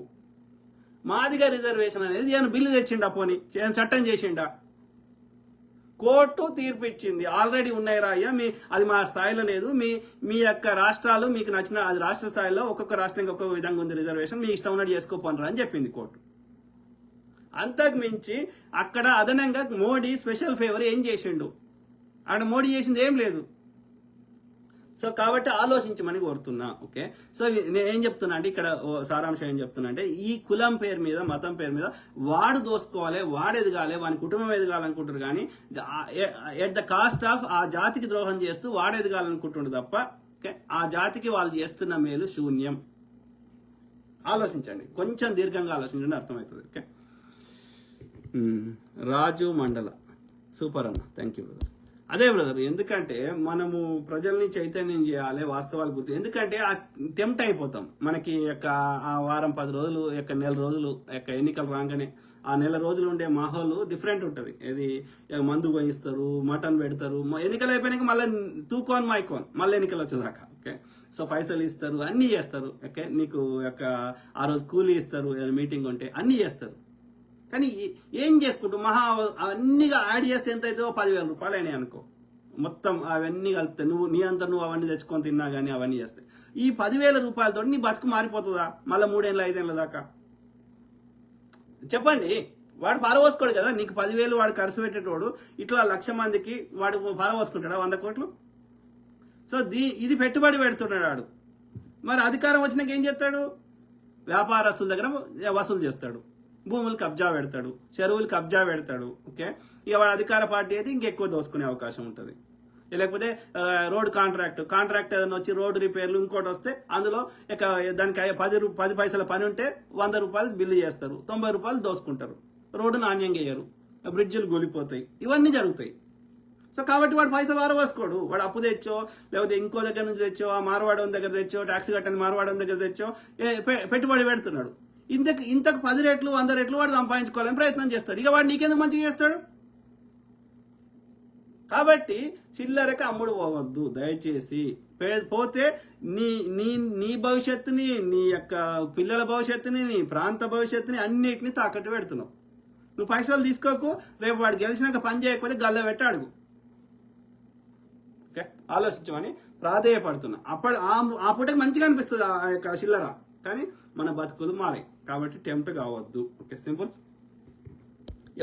మాదిగా రిజర్వేషన్ అనేది ఏమైనా బిల్లు తెచ్చిండా? పోనీ చట్టం చేసిండా? కోర్టు తీర్పు ఇచ్చింది, ఆల్రెడీ ఉన్నాయి రాయ్యా, అది మా స్థాయిలో లేదు, మీ యొక్క రాష్ట్రాలు మీకు నచ్చిన, అది రాష్ట్ర స్థాయిలో ఒక్కొక్క రాష్ట్రానికి ఒక్కొక్క విధంగా ఉంది రిజర్వేషన్, మీ ఇష్టం ఉన్నట్టు చేసుకోపోనరా అని చెప్పింది కోర్టు. అంతకు మించి అక్కడ అదనంగా మోడీ స్పెషల్ ఫేవర్ ఏం చేసిండు? అక్కడ మోడీ చేసింది ఏం లేదు. సో కాబట్టి ఆలోచించమని కోరుతున్నా. ఓకే, సో నేను ఏం చెప్తున్నా అంటే, ఇక్కడ సారాంశం ఏం చెప్తున్నా అంటే, ఈ కులం పేరు మీద, మతం పేరు మీద వాడు దోసుకోవాలి, వాడు ఎదగాలి, వాని కుటుంబం ఎదగాలనుకుంటారు. కానీ ఎట్ ద కాస్ట్ ఆఫ్ ఆ జాతికి ద్రోహం చేస్తూ వాడు ఎదగాలనుకుంటుండ్రు తప్ప ఓకే ఆ జాతికి వాళ్ళు చేస్తున్న మేలు శూన్యం. ఆలోచించండి, కొంచెం దీర్ఘంగా ఆలోచించండి, అర్థమవుతుంది. ఓకే, రాజు మండల సూపర్ అన్న, థ్యాంక్ యూ బ్రదర్. అదే బ్రదర్, ఎందుకంటే మనము ప్రజల్ని చైతన్యం చేయాలి, వాస్తవాలు గుర్తు. ఎందుకంటే ఆ టెంప్ట్ అయిపోతాం. మనకి యొక్క ఆ వారం 10 రోజులు యొక్క నెల రోజులు యొక్క ఎన్నికలు రాగానే ఆ నెల రోజులు ఉండే మాహోలు డిఫరెంట్ ఉంటుంది. ఇది మందు పోయిస్తారు, మటన్ పెడతారు, ఎన్నికలు అయిపోయినాక మళ్ళీ తూకోన్ మైకోన్ మళ్ళీ ఎన్నికలు వచ్చేదాకా. ఓకే, సో పైసలు ఇస్తారు, అన్నీ చేస్తారు. ఓకే, నీకు యొక్క ఆ రోజు కూలీ ఇస్తారు, ఏదైనా మీటింగ్ ఉంటే అన్నీ చేస్తారు. కానీ ఏం చేసుకుంటూ అన్నిగా యాడ్ చేస్తే ఎంత అవుతుందో 10,000 రూపాయలు అయినాయి అనుకో. మొత్తం అవన్నీ కలిపితే నువ్వు నువ్వు అవన్నీ తెచ్చుకొని తిన్నా కానీ అవన్నీ చేస్తే ఈ 10,000 రూపాయలతో నీ బతుకు మారిపోతుందా మళ్ళీ 3 ఏళ్ళు 5 ఏళ్ళ దాకా? చెప్పండి. వాడు పారవోసుకోడు కదా. నీకు 10,000 వాడు ఖర్చు పెట్టేటోడు ఇట్లా 1,00,000 మందికి వాడు పారవోసుకుంటాడా 100 కోట్లు? సో ఇది పెట్టుబడి పెడుతున్నాడు వాడు. మరి అధికారం వచ్చినాక ఏం చేస్తాడు? వ్యాపారస్తుల దగ్గర వసూలు చేస్తాడు, భూములు కబ్జా పెడతాడు, చెరువులు కబ్జా పెడతాడు. ఓకే, ఇక వాడు అధికార పార్టీ అయితే ఇంకెక్కువ దోసుకునే అవకాశం ఉంటుంది. లేకపోతే రోడ్ కాంట్రాక్ట్ ఏదైనా వచ్చి రోడ్డు రిపేర్లు ఇంకోటి వస్తే అందులో ఇక దానికి 10 పైసల పని ఉంటే 100 రూపాయలు బిల్లు చేస్తారు, 90 రూపాయలు దోసుకుంటారు, రోడ్డు నాణ్యంగా వేయరు, బ్రిడ్జిలు కూలిపోతాయి, ఇవన్నీ జరుగుతాయి. సో కాబట్టి వాడు పైసలు వారవేసుకోడు. వాడు అప్పు తెచ్చో లేకపోతే ఇంకో దగ్గర నుంచి తెచ్చో, ఆ మార్వాడడం దగ్గర తెచ్చో, ట్యాక్స్ కట్టని మార్వాడడం దగ్గర తెచ్చో పెట్టుబడి పెడుతున్నాడు. ఇంతకు 10 రెట్లు 100 రెట్లు వాడు సంపాదించుకోవాలని ప్రయత్నం చేస్తాడు. ఇక వాడు నీకెందుకు మంచిగా చేస్తాడు? కాబట్టి చిల్లరకి అమ్ముడు పోవద్దు దయచేసి. పోతే నీ నీ నీ భవిష్యత్తుని, నీ యొక్క పిల్లల భవిష్యత్తుని, నీ ప్రాంత భవిష్యత్తుని అన్నిటిని తాకట్టు పెడుతున్నావు. నువ్వు పైసలు తీసుకోకు, రేపు వాడు గెలిచినాక పని చేయకపోతే గల్ల పెట్టి అడుగు. ఓకే, ఆలోచించమని ప్రాధేయపడుతున్నా. ఆ పూటకి మంచిగా అనిపిస్తుంది ఆ యొక్క చిల్లర, కానీ మన బతుకులు మారాయి. కాబట్టి టెంప్ట్ కావద్దు. Okay, simple.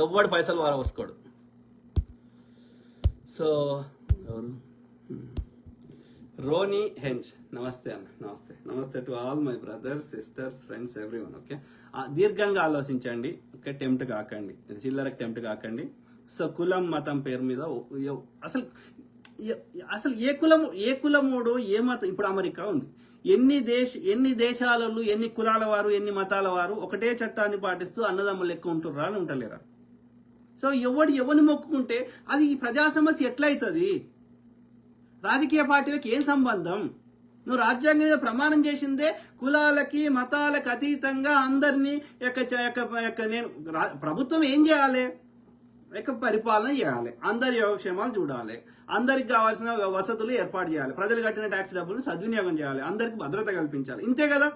ఎవడు పైసలు వారవసుకోడు. సో ఎవరు? రోనీ హెంచ్, నమస్తే అన్న. నమస్తే to all my brothers, sisters, friends, everyone. Okay, దీర్ఘంగా ఆలోచించండి. ఓకే, టెంప్ట్ కాకండి, చిల్లరకు టెంప్ట్ కాకండి. సో కులం మతం పేరు మీద అసలు ఏ కులముడు ఏ మతం. ఇప్పుడు అమెరికా ఉంది, ఎన్ని దేశాలలో ఎన్ని కులాల వారు ఎన్ని మతాల వారు ఒకటే చట్టాన్ని పాటిస్తూ అన్నదమ్ములు లెక్క ఉంటుర్రా అని ఉంటలేరా? సో ఎవరిని మొక్కుకుంటే అది ప్రజా సమస్య ఎట్లయితుంది? రాజకీయ పార్టీలకు ఏం సంబంధం? నువ్వు రాజ్యాంగం మీద ప్రమాణం చేసిందే కులాలకి మతాలకు అతీతంగా అందరినీ నేను ప్రభుత్వం ఏం చేయాలి? పరిపాలన చేయాలి, అందరి యోగక్షేమాలు చూడాలి, అందరికి కావాల్సిన వసతులు ఏర్పాటు చేయాలి, ప్రజలు కట్టిన ట్యాక్స్ డబ్బులు సద్వినియోగం చేయాలి, అందరికి భద్రత కల్పించాలి. ఇంతే కదా.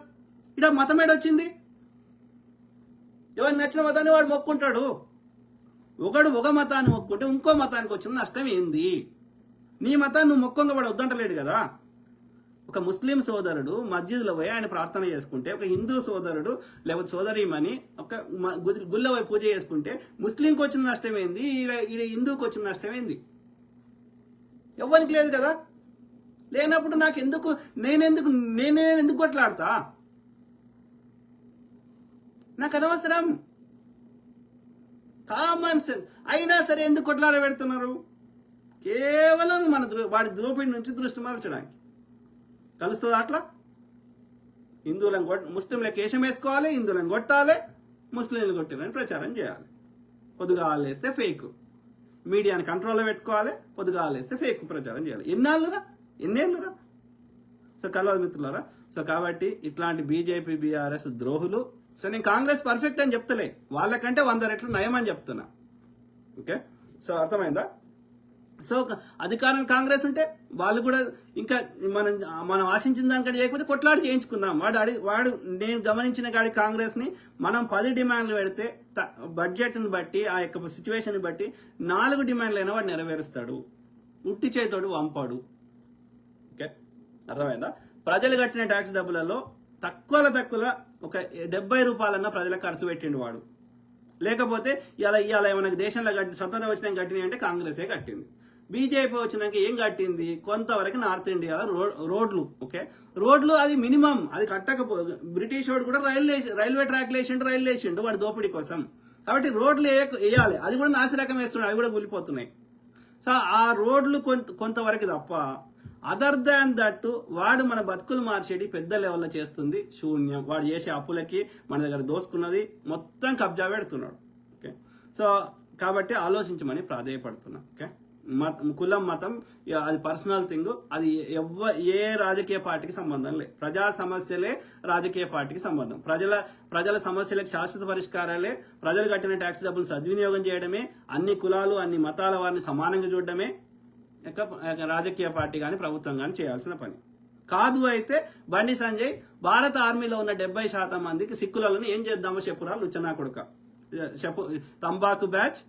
ఇక్కడ మతం ఏడొచ్చింది? ఎవరు నచ్చిన మతాన్ని వాడు మొక్కుంటాడు. ఒక మతాన్ని మొక్కుంటే ఇంకో మతానికి వచ్చిన నష్టం ఏంది? నీ మతాన్ని నువ్వు మొక్కంగా వాడు వద్దంటలేడు కదా. ఒక ముస్లిం సోదరుడు మస్జిద్లో పోయి ఆయన ప్రార్థన చేసుకుంటే, ఒక హిందూ సోదరుడు లేకపోతే సోదరీమని ఒక గుళ్ళ పోయి పూజ చేసుకుంటే ముస్లింకి వచ్చిన నష్టం ఏంది? ఈడ హిందూకి వచ్చిన నష్టం ఏంది? ఎవరికి లేదు కదా. లేనప్పుడు నేనెందుకు కొట్లాడతా? నాకు అనవసరం. Common sense. అయినా సరే ఎందుకు కొట్లాడ పెడుతున్నారు? కేవలం వాడి దోపిడి నుంచి దృష్టి మార్చడానికి. కలుస్తుందా అట్లా? ముస్లింలకు వేషం వేసుకోవాలి, హిందువులను కొట్టాలి, ముస్లింలు కొట్టినని ప్రచారం చేయాలి. పొద్దుగాలేస్తే ఫేక్, మీడియాని కంట్రోల్లో పెట్టుకోవాలి, పొద్దుగాలేస్తే ఫేక్ ప్రచారం చేయాలి. ఎన్నేళ్ళురా? సో కలవదు మిత్రులారా. సో కాబట్టి ఇట్లాంటి బీజేపీ బీఆర్ఎస్ ద్రోహులు. సో నేను కాంగ్రెస్ పర్ఫెక్ట్ అని చెప్తలే, వాళ్ళకంటే 100 రెట్లు నయం అని చెప్తున్నా. ఓకే, సో అర్థమైందా? సో అధికారం కాంగ్రెస్ ఉంటే వాళ్ళు కూడా ఇంకా మనం ఆశించిన దానికంటే చేయకపోతే కొట్లాడి చేయించుకుందాం. వాడు నేను గమనించిన కాడి కాంగ్రెస్ని మనం 10 డిమాండ్లు పెడితే బడ్జెట్ని బట్టి ఆ యొక్క సిచ్యువేషన్ బట్టి 4 డిమాండ్లు అయినా వాడు నెరవేరుస్తాడు. ఉట్టి చేతోడు వంపాడు. ఓకే, అర్థమైందా? ప్రజలు కట్టిన ట్యాక్స్ డబ్బులలో తక్కువ ఒక 70 రూపాయలన్నా ప్రజలకు ఖర్చు పెట్టిండు వాడు. లేకపోతే ఇవాళ మనకి దేశంలో స్వతంత్రం వచ్చినాక కట్టినాయి అంటే కాంగ్రెసే కట్టింది. బీజేపీ వచ్చినాక ఏం కట్టింది? కొంతవరకు నార్త్ ఇండియాలో రోడ్లు. ఓకే, రోడ్లు అది మినిమం, అది కట్టకపో. బ్రిటిష్ వాడు కూడా రైల్వే ట్రాక్ వేసిండు వాడి దోపిడీ కోసం. కాబట్టి రోడ్లు వేయాలి, అది కూడా నాసిరకం వేస్తున్నాడు, అవి కూడా కూలిపోతున్నాయి. సో ఆ రోడ్లు కొంతవరకు తప్ప అదర్ దాన్ దట్ వాడు మన బతుకులు మార్చేది పెద్ద లెవెల్లో చేస్తుంది శూన్యం. వాడు చేసే అప్పులకి మన దగ్గర దోసుకున్నది మొత్తం కబ్జా పెడుతున్నాడు. ఓకే, సో కాబట్టి ఆలోచించమని ప్రాధేయపడుతున్నా. ఓకే, కులం మతం అది పర్సనల్ థింగ్, అది ఏ రాజకీయ పార్టీకి సంబంధం లేదు. ప్రజా సమస్యలే రాజకీయ పార్టీకి సంబంధం. ప్రజల సమస్యలకు శాశ్వత పరిష్కారాలే, ప్రజలు కట్టిన ట్యాక్స్ డబ్బులు సద్వినియోగం చేయడమే, అన్ని కులాలు అన్ని మతాల వారిని సమానంగా చూడడమే రాజకీయ పార్టీ కానీ ప్రభుత్వం కానీ చేయాల్సిన పని. కాదు అయితే బండి సంజయ్ భారత ఆర్మీలో ఉన్న 70% మందికి సిక్కులను ఏం చేద్దామో చెప్పురా లుచ్చనా కొడుక, తంబాకు బ్యాచ్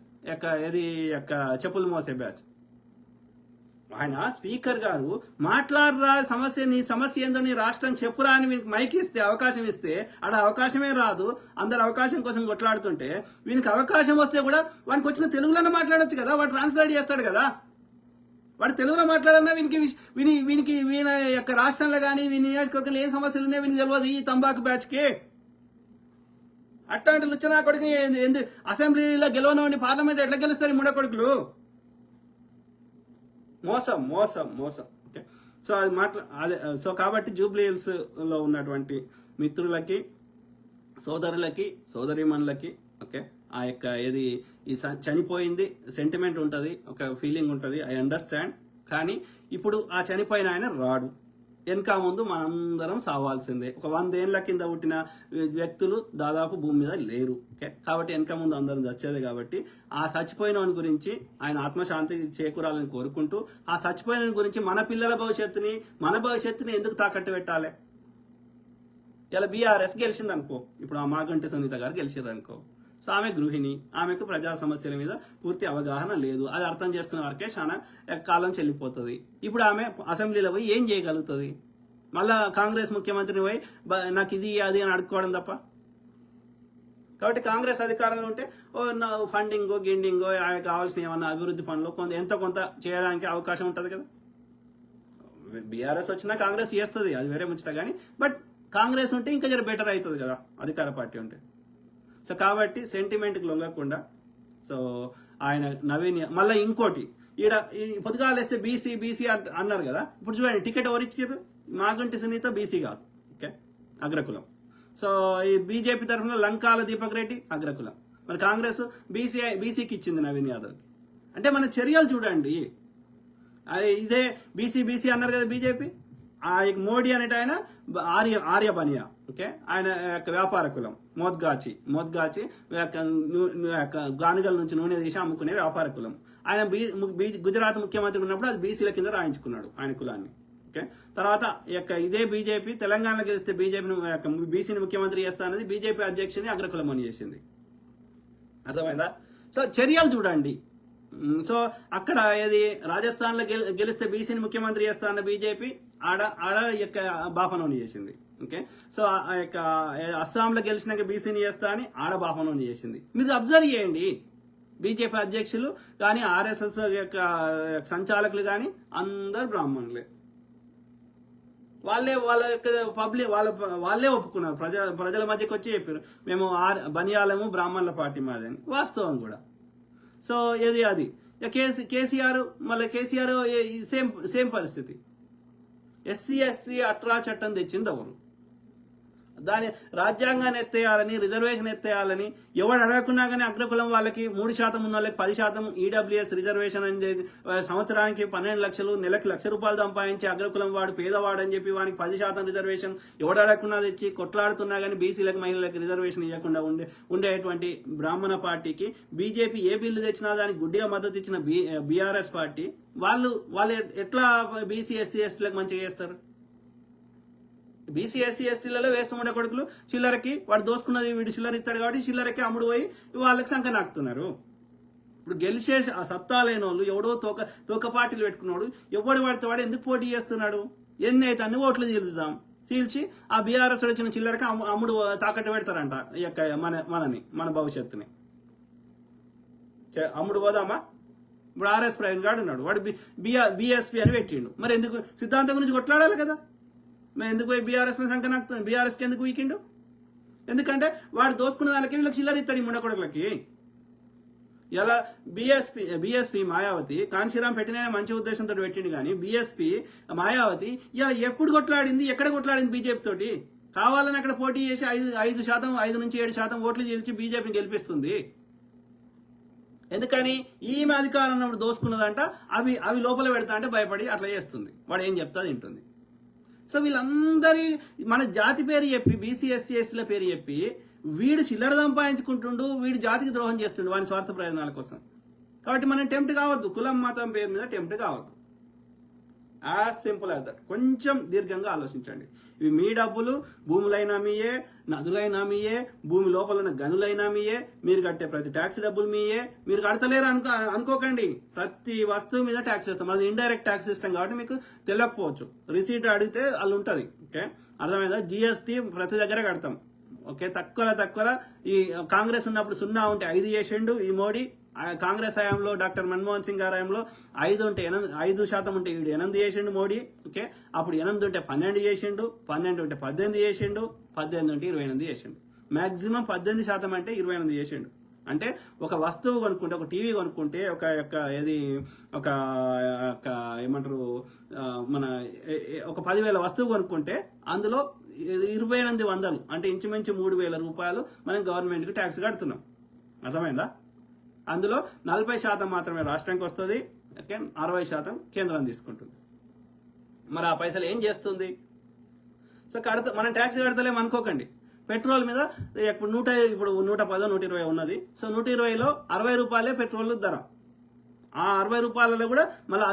చెప్పులు మోసే బ్యాచ్. ఆయన స్పీకర్ గారు మాట్లాడరా, నీ సమస్య ఏందో నీ రాష్ట్రం చెప్పురా అని వీనికి మైక్ ఇస్తే, అవకాశం ఇస్తే ఆడ అవకాశమే రాదు. అందరు అవకాశం కోసం కొట్లాడుతుంటే వీనికి అవకాశం వస్తే కూడా వానికి వచ్చిన తెలుగులోనే మాట్లాడొచ్చు కదా, వాడు ట్రాన్స్లేట్ చేస్తాడు కదా. వాడు తెలుగులో మాట్లాడన్నా వీనికి వీళ్ళ యొక్క రాష్ట్రంలో కానీ వీని నియోజకవర్గంలో ఏం సమస్యలు ఉన్నాయో వీనికి తెలియదు ఈ తంబాకు బ్యాచ్కి. అట్లాంటి లుచ్చనా కొడుకు అసెంబ్లీలో గెలవనివ్వండి, పార్లమెంట్ ఎట్లా గెలుస్తారు ఈ కొడుకులు? మోసం మోసం మోసం. ఓకే, సో అది సో కాబట్టి జూబ్లీ హిల్స్ లో ఉన్నటువంటి మిత్రులకి, సోదరులకి, సోదరీమణులకి, ఓకే, ఆ యొక్క ఈ చనిపోయింది సెంటిమెంట్ ఉంటుంది, ఒక ఫీలింగ్ ఉంటుంది, ఐ అండర్స్టాండ్. కానీ ఇప్పుడు ఆ చనిపోయిన ఆయన రాడు, వెనక ముందు మనందరం సావాల్సిందే. ఒక 100 ఏళ్ల కింద పుట్టిన వ్యక్తులు దాదాపు భూమి మీద లేరు. ఓకే, కాబట్టి వెనక ముందు అందరం చచ్చేది. కాబట్టి ఆ చచ్చిపోయిన వాని గురించి ఆయన ఆత్మశాంతి చేకూరాలని కోరుకుంటూ, ఆ చచ్చిపోయిన గురించి మన పిల్లల భవిష్యత్తుని ఎందుకు తాకట్టు పెట్టాలి? ఇలా బీఆర్ఎస్ గెలిచింది అనుకో, ఇప్పుడు ఆ మాగంటి సునీత గారు గెలిచారు అనుకో, సో ఆమె గృహిణి, ఆమెకు ప్రజా సమస్యల మీద పూర్తి అవగాహన లేదు. అది అర్థం చేసుకునే వరకే చాలా కాలం చెల్లిపోతుంది. ఇప్పుడు ఆమె అసెంబ్లీలో పోయి ఏం చేయగలుగుతుంది? మళ్ళా కాంగ్రెస్ ముఖ్యమంత్రిని పోయి నాకు ఇది అది అని అడుక్కోవడం తప్ప. కాబట్టి కాంగ్రెస్ అధికారంలో ఉంటే ఫండింగో గిండింగో ఆయనకు కావాల్సిన ఏమన్నా అభివృద్ధి పనులు కొంత చేయడానికి అవకాశం ఉంటుంది కదా. బీఆర్ఎస్ వచ్చినా కాంగ్రెస్ చేస్తుంది, అది వేరే ముచ్చట. కానీ బట్ కాంగ్రెస్ ఉంటే ఇంకా జర బెటర్ అవుతుంది కదా అధికార పార్టీ ఉంటే. సో కాబట్టి సెంటిమెంట్కి లొంగకుండా, సో ఆయన నవీన్ మళ్ళీ ఇంకోటి ఈ పొద్దుగాలు వేస్తే బీసీ అన్నారు కదా. ఇప్పుడు చూడండి టికెట్ ఎవరు ఇచ్చారు? మాగంటి సునీత బీసీ కాదు, ఓకే, అగ్రకులం. సో ఈ బీజేపీ తరఫున లంకాల దీపక్ రెడ్డి అగ్రకులం. మరి కాంగ్రెస్ బీసీకి ఇచ్చింది నవీన్ యాదవ్కి. అంటే మన చర్యలు చూడండి. ఇదే బీసీ అన్నారు కదా బీజేపీ. ఆ మోడీ అనేట ఆయన ఆర్య బనియా, ఓకే, ఆయన వ్యాపార కులం మోద్గాచి గానుగల నుంచి నూనె తీసి అమ్ముకునే వ్యాపార కులం. ఆయన గుజరాత్ ముఖ్యమంత్రి ఉన్నప్పుడు అది బీసీల కింద రాయించుకున్నాడు ఆయన కులాన్ని. ఓకే, తర్వాత ఇదే బీజేపీ తెలంగాణలో గెలిస్తే బీసీని ముఖ్యమంత్రి చేస్తా అనేది బీజేపీ అధ్యక్షుని అగ్రకులం అని చేసింది. అర్థమైందా? సో చర్యలు చూడండి. సో అక్కడ రాజస్థాన్ లో గెలిస్తే బీసీని ముఖ్యమంత్రి చేస్తా అన్న బీజేపీ ఆడ బాపనోని చేసింది. ఓకే, సో అస్సాంలో గెలిచినాక బీసీని చేస్తా అని ఆడ బాపనోని చేసింది. మీరు అబ్జర్వ్ చేయండి. బీజేపీ అధ్యక్షులు కానీ ఆర్ఎస్ఎస్ యొక్క సంచాలకులు కానీ అందరు బ్రాహ్మణులే. వాళ్ళ యొక్క పబ్లిక్ వాళ్ళే ఒప్పుకున్నారు. ప్రజల మధ్యకి వచ్చి చెప్పారు మేము బనియాలము బ్రాహ్మణుల పార్టీ మాదని. వాస్తవం కూడా. సో అది కేసీఆర్ సేమ్ పరిస్థితి. ఎస్సీ ఎస్టీ అట్రా చట్టం తెచ్చింది ఎవరు? దాని రాజ్యాంగాన్ని ఎత్తేయాలని, రిజర్వేషన్ ఎత్తేయాలని ఎవడు అడగకున్నా కానీ అగ్రకులం వాళ్ళకి 3% ఉన్న వాళ్ళకి 10% ఈడబ్ల్యూఎస్ రిజర్వేషన్ అనేది సంవత్సరానికి 12 లక్షలు, నెలకు ₹1,00,000 సంపాదించి అగ్రకులం వాడు పేదవాడు అని చెప్పి వానికి 10% రిజర్వేషన్ ఎవడు అడగకున్నా తెచ్చి కొట్లాడుతున్నా కానీ బీసీలకు మహిళలకు రిజర్వేషన్ ఇవ్వకుండా ఉండేటువంటి బ్రాహ్మణ పార్టీకి బీజేపీ ఏ బిల్లు తెచ్చినా దానికి గుడ్డిగా మద్దతు ఇచ్చిన బీఆర్ఎస్ పార్టీ వాళ్ళు ఎట్లా బీసీ ఎస్సీ ఎస్టీలకు మంచిగా చేస్తారు? బీసీ ఎస్సీ ఎస్టీలలో వేస్ట్ ఉండే కొడుకులు చిల్లరకి వాడు దోసుకున్నది వీడు చిల్లర ఇస్తాడు కాబట్టి చిల్లరకి అమ్ముడు పోయి వాళ్ళకి సంఖ నాకుతున్నారు. ఇప్పుడు గెలిచే ఆ సత్తా లేని వాళ్ళు ఎవడో తోక పార్టీలు పెట్టుకున్నాడు, ఎవడు పడితే వాడు ఎందుకు పోటీ చేస్తున్నాడు? ఎన్ని అయితే అన్ని ఓట్లు చీల్చి ఆ బీఆర్ఎస్ వచ్చిన చిల్లరకి అమ్ముడు తాకట్టు పెడతారంట మన భవిష్యత్తుని. అమ్ముడు పోదామా? ఇప్పుడు ఆర్ఎస్ ప్రవీణ్ గాడు ఉన్నాడు, వాడు బీఎస్పీ అని పెట్టిండు. మరి ఎందుకు సిద్ధాంతం గురించి కొట్లాడాలి కదా? మరి ఎందుకు పోయి బీఆర్ఎస్కి ఎందుకు వీకిండు? ఎందుకంటే వాడు దోసుకున్న దానికి వీళ్ళకి చిల్లర ఇస్తాడు ఈ ముండకొడలకి. ఇలా బీఎస్పీ మాయావతి కాంశీరాం పెట్టిన మంచి ఉద్దేశంతో పెట్టిండు. కానీ బీఎస్పీ మాయావతి ఇలా ఎప్పుడు కొట్లాడింది, ఎక్కడ కొట్లాడింది బీజేపీ తోటి? కావాలని అక్కడ పోటీ చేసి 5 నుంచి 7% ఓట్లు గెలిచి బీజేపీని గెలిపిస్తుంది. ఎందుకని ఈమె అధికారం ఉన్నప్పుడు దోసుకున్నదంట, అవి లోపల పెడతా అంటే భయపడి అట్లా చేస్తుంది. వాడు ఏం చెప్తా తింటుంది. సో వీళ్ళందరి మన జాతి పేరు చెప్పి, బీసీ ఎస్సీ ఎస్టీల పేరు చెప్పి వీడు చిల్లర సంపాదించుకుంటుండు, వీడు జాతికి ద్రోహం చేస్తుండు వాని స్వార్థ ప్రయోజనాల కోసం. కాబట్టి మనం టెంప్ట్ కావద్దు, కులం మతం పేరు మీద టెంప్ట్ కావద్దు. As simple as that. కొంచెం దీర్ఘంగా ఆలోచించండి. ఇవి మీ డబ్బులు, భూములైనా మీయే, నదులైనా మీయే, భూమి లోపల ఉన్న గనులైనా మీయే, మీరు కట్టే ప్రతి ట్యాక్స్ డబ్బులు మీయే. మీరు కడతలేరు అనుకోకండి, ప్రతి వస్తువు మీద ట్యాక్స్ వేస్తాం. అది ఇండైరెక్ట్ ట్యాక్స్ సిస్టమ్ కాబట్టి మీకు తెలియకపోవచ్చు. రిసీట్ అడిగితే వాళ్ళు ఉంటుంది. ఓకే, అర్థమైందా? జిఎస్టీ ప్రతి దగ్గర కడతాం. ఓకే, తక్కువ ఈ కాంగ్రెస్ ఉన్నప్పుడు 0 ఉంటే 5 చేసిండు ఈ మోడీ. కాంగ్రెస్ హయాంలో డాక్టర్ మన్మోహన్ సింగ్ గారి హయాంలో 5% ఉంటే 8 చేసిండు మోడీ. ఓకే, అప్పుడు 8 ఉంటే 12 చేసిండు, 12 ఉంటే 18 చేసిండు, 18 ఉంటే 28 చేసిండు. మాక్సిమం 18% అంటే 28 చేసిండు. అంటే ఒక వస్తువు కొనుక్కుంటే, ఒక టీవీ కొనుక్కుంటే, ఒక ఏమంటారు మన ఒక 10,000 వస్తువు కొనుక్కుంటే అందులో 2800 అంటే ఇంచుమించు 3,000 రూపాయలు మనం గవర్నమెంట్కి ట్యాక్స్ కడుతున్నాం. అర్థమైందా? అందులో 40% మాత్రమే రాష్ట్రానికి వస్తుంది. ఓకే, 60% కేంద్రం తీసుకుంటుంది. మరి ఆ పైసలు ఏం చేస్తుంది? సో మనం ట్యాక్స్ కడతలేము అనుకోకండి. పెట్రోల్ మీద ఇప్పుడు 110 120 ఉన్నది. సో 120లో 60 రూపాయలే పెట్రోల్ ధర. ఆ 60 రూపాయలలో కూడా మళ్ళీ